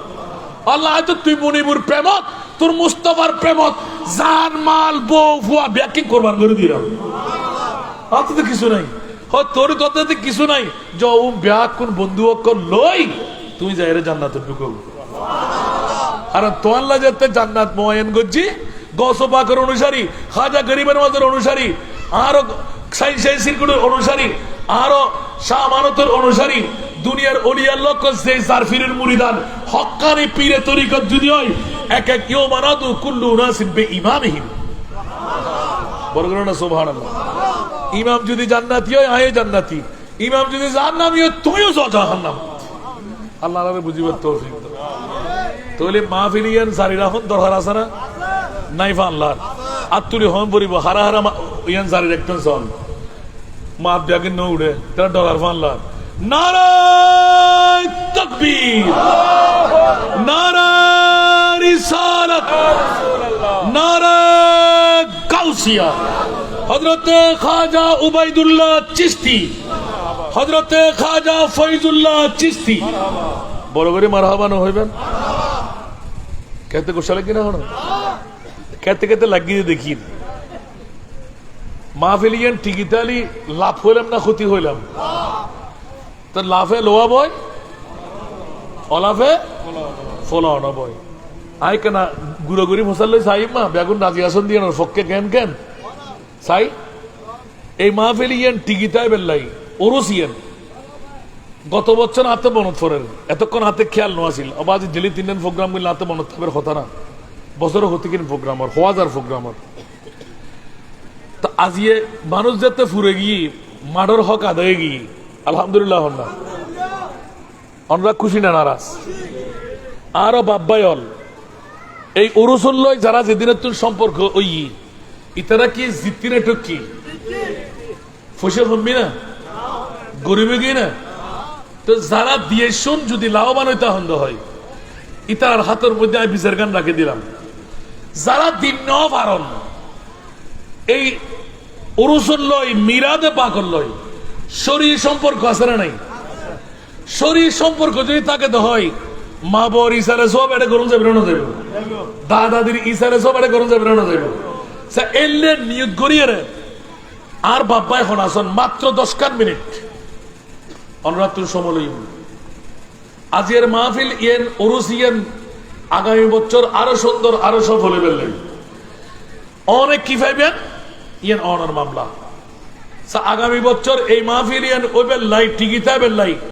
আল্লাহ তো তুই মনিবুর প্রেমত তোর মুস্তাফার প্রেমত জান মাল বউ ফুয়া ব্যাকিং করবার করে দিলাম হাতে তো কিছু নাই হ তোর তোতে কিছু নাই যে ও ব্যাক কোন বন্ধু অক্ষর লই তুমি যাইরে জান্নাতে ঢুকো আর তো আল্লাহ যেতে জান্নাত মোয়ায়েন গজ্জি গৌসে পাকের অনুসারী খাজা গরিবের মাঝের অনুসারী আরো সাইন সিরকুটের অনুসারী আরো শাহ আমানতের অনুসারী দুনিয়ার ওলিয়ার লোক সেই সারফিরের মুরিদান হক্কানি পীরে তরিকত যদি হয় এক এক ইউমানাদু কুল্লু উনাসিন বিইমামিহিম বড় করে না সুবহানাল্লাহ ইমাম যদি জান্নাতি হয় আয়ে জান্নাতি ইমাম যদি জাহান্নামী হয় তুমিও জাহান্নাম আল্লাহ বুঝিবার তৌফিক দাও তাহলে মাহফিল ইয়ান জারি রাখুন দরকার আছে না নাই ফানলার আত্তুলি হন পরিব হারা হারা ইয়ান জারি রাখতেন সন মা ব্যাগে ন উড়ে তারা ডলার ফানলার নারায় তাকবীর নারায় রিসালাত নারায় গাউসিয়া হযরতে খাজা উবাইদুল্লাহ চিশতি হযরতে খাজা ফয়জুল্লাহ চিশতি বড় করে মারহাবা না হইবেন কেতে গোসালে কিনা হন কেতে কেতে লাগিয়ে দেখি মাহফিলিয়ান টিকিটালি লাভ হইলাম না ক্ষতি হইলাম তো লাভে লোয়া বয় অলাভে ফলাও না বয় আই কেনা গুড়ি ফসাল সাইব মা বেগুন রাজি আসন দিয়ে ফককে কেন কেন সাই এই মাহফিলিয়ান টিকিটাই বেল্লাই ওরসিয়ান গত বছর হাতে মনত ফরেন এতক্ষণ হাতে খেয়াল নোয়াছিল আবার দিল্লি তিনদিন প্রোগ্রাম গুলো হাতে মনত থাকবে কথা না বছরও হতে কিন প্রোগ্রামার হওয়াজার প্রোগ্রামার তো আজিয়ে মানুষ যাতে ফুরে গিয়ে মাডর হক আদায় গিয়ে আলহামদুলিল্লাহ না আমরা খুশি না নারাজ আরো বাব্বায়ল এই উরুসুল্লয় যারা যেদিনের তোর সম্পর্ক ওই ইতারা কি জিতিনে টুকি ফুসে ফম্বি না গরিবে গিয়ে না তো যারা দিয়ে শুন যদি লাভবান হইতে হন্দ হয় ইতার হাতের মধ্যে আমি বিচার গান রাখে দিলাম যারা দিন পারন এই উরুসুল্লয় মিরাদে পাকল লয় শরীর সম্পর্ক আছে না নাই শরীর সম্পর্ক যদি তাকে তো হয় মা বর ইসারে সব এটা গরম যাবে না যাবে দাদাদির ইসারে সব এটা গরম যাবে না যাবে এলে নিয়োগ করিয়ে রে আর বাপ্পা এখন আসন মাত্র 10 মিনিট অনুরাত্র সময় আজের মাহফিল ইয়েন ওরুসিয়ান আগামী বছর আরো সুন্দর আরো সফল হইবেন অনেক কি পাইবেন ইয়েন অনার মামলা আগামী বছর এই মাহফিল ইয়েন ওইবেল লাই টিকিটা বেল লাই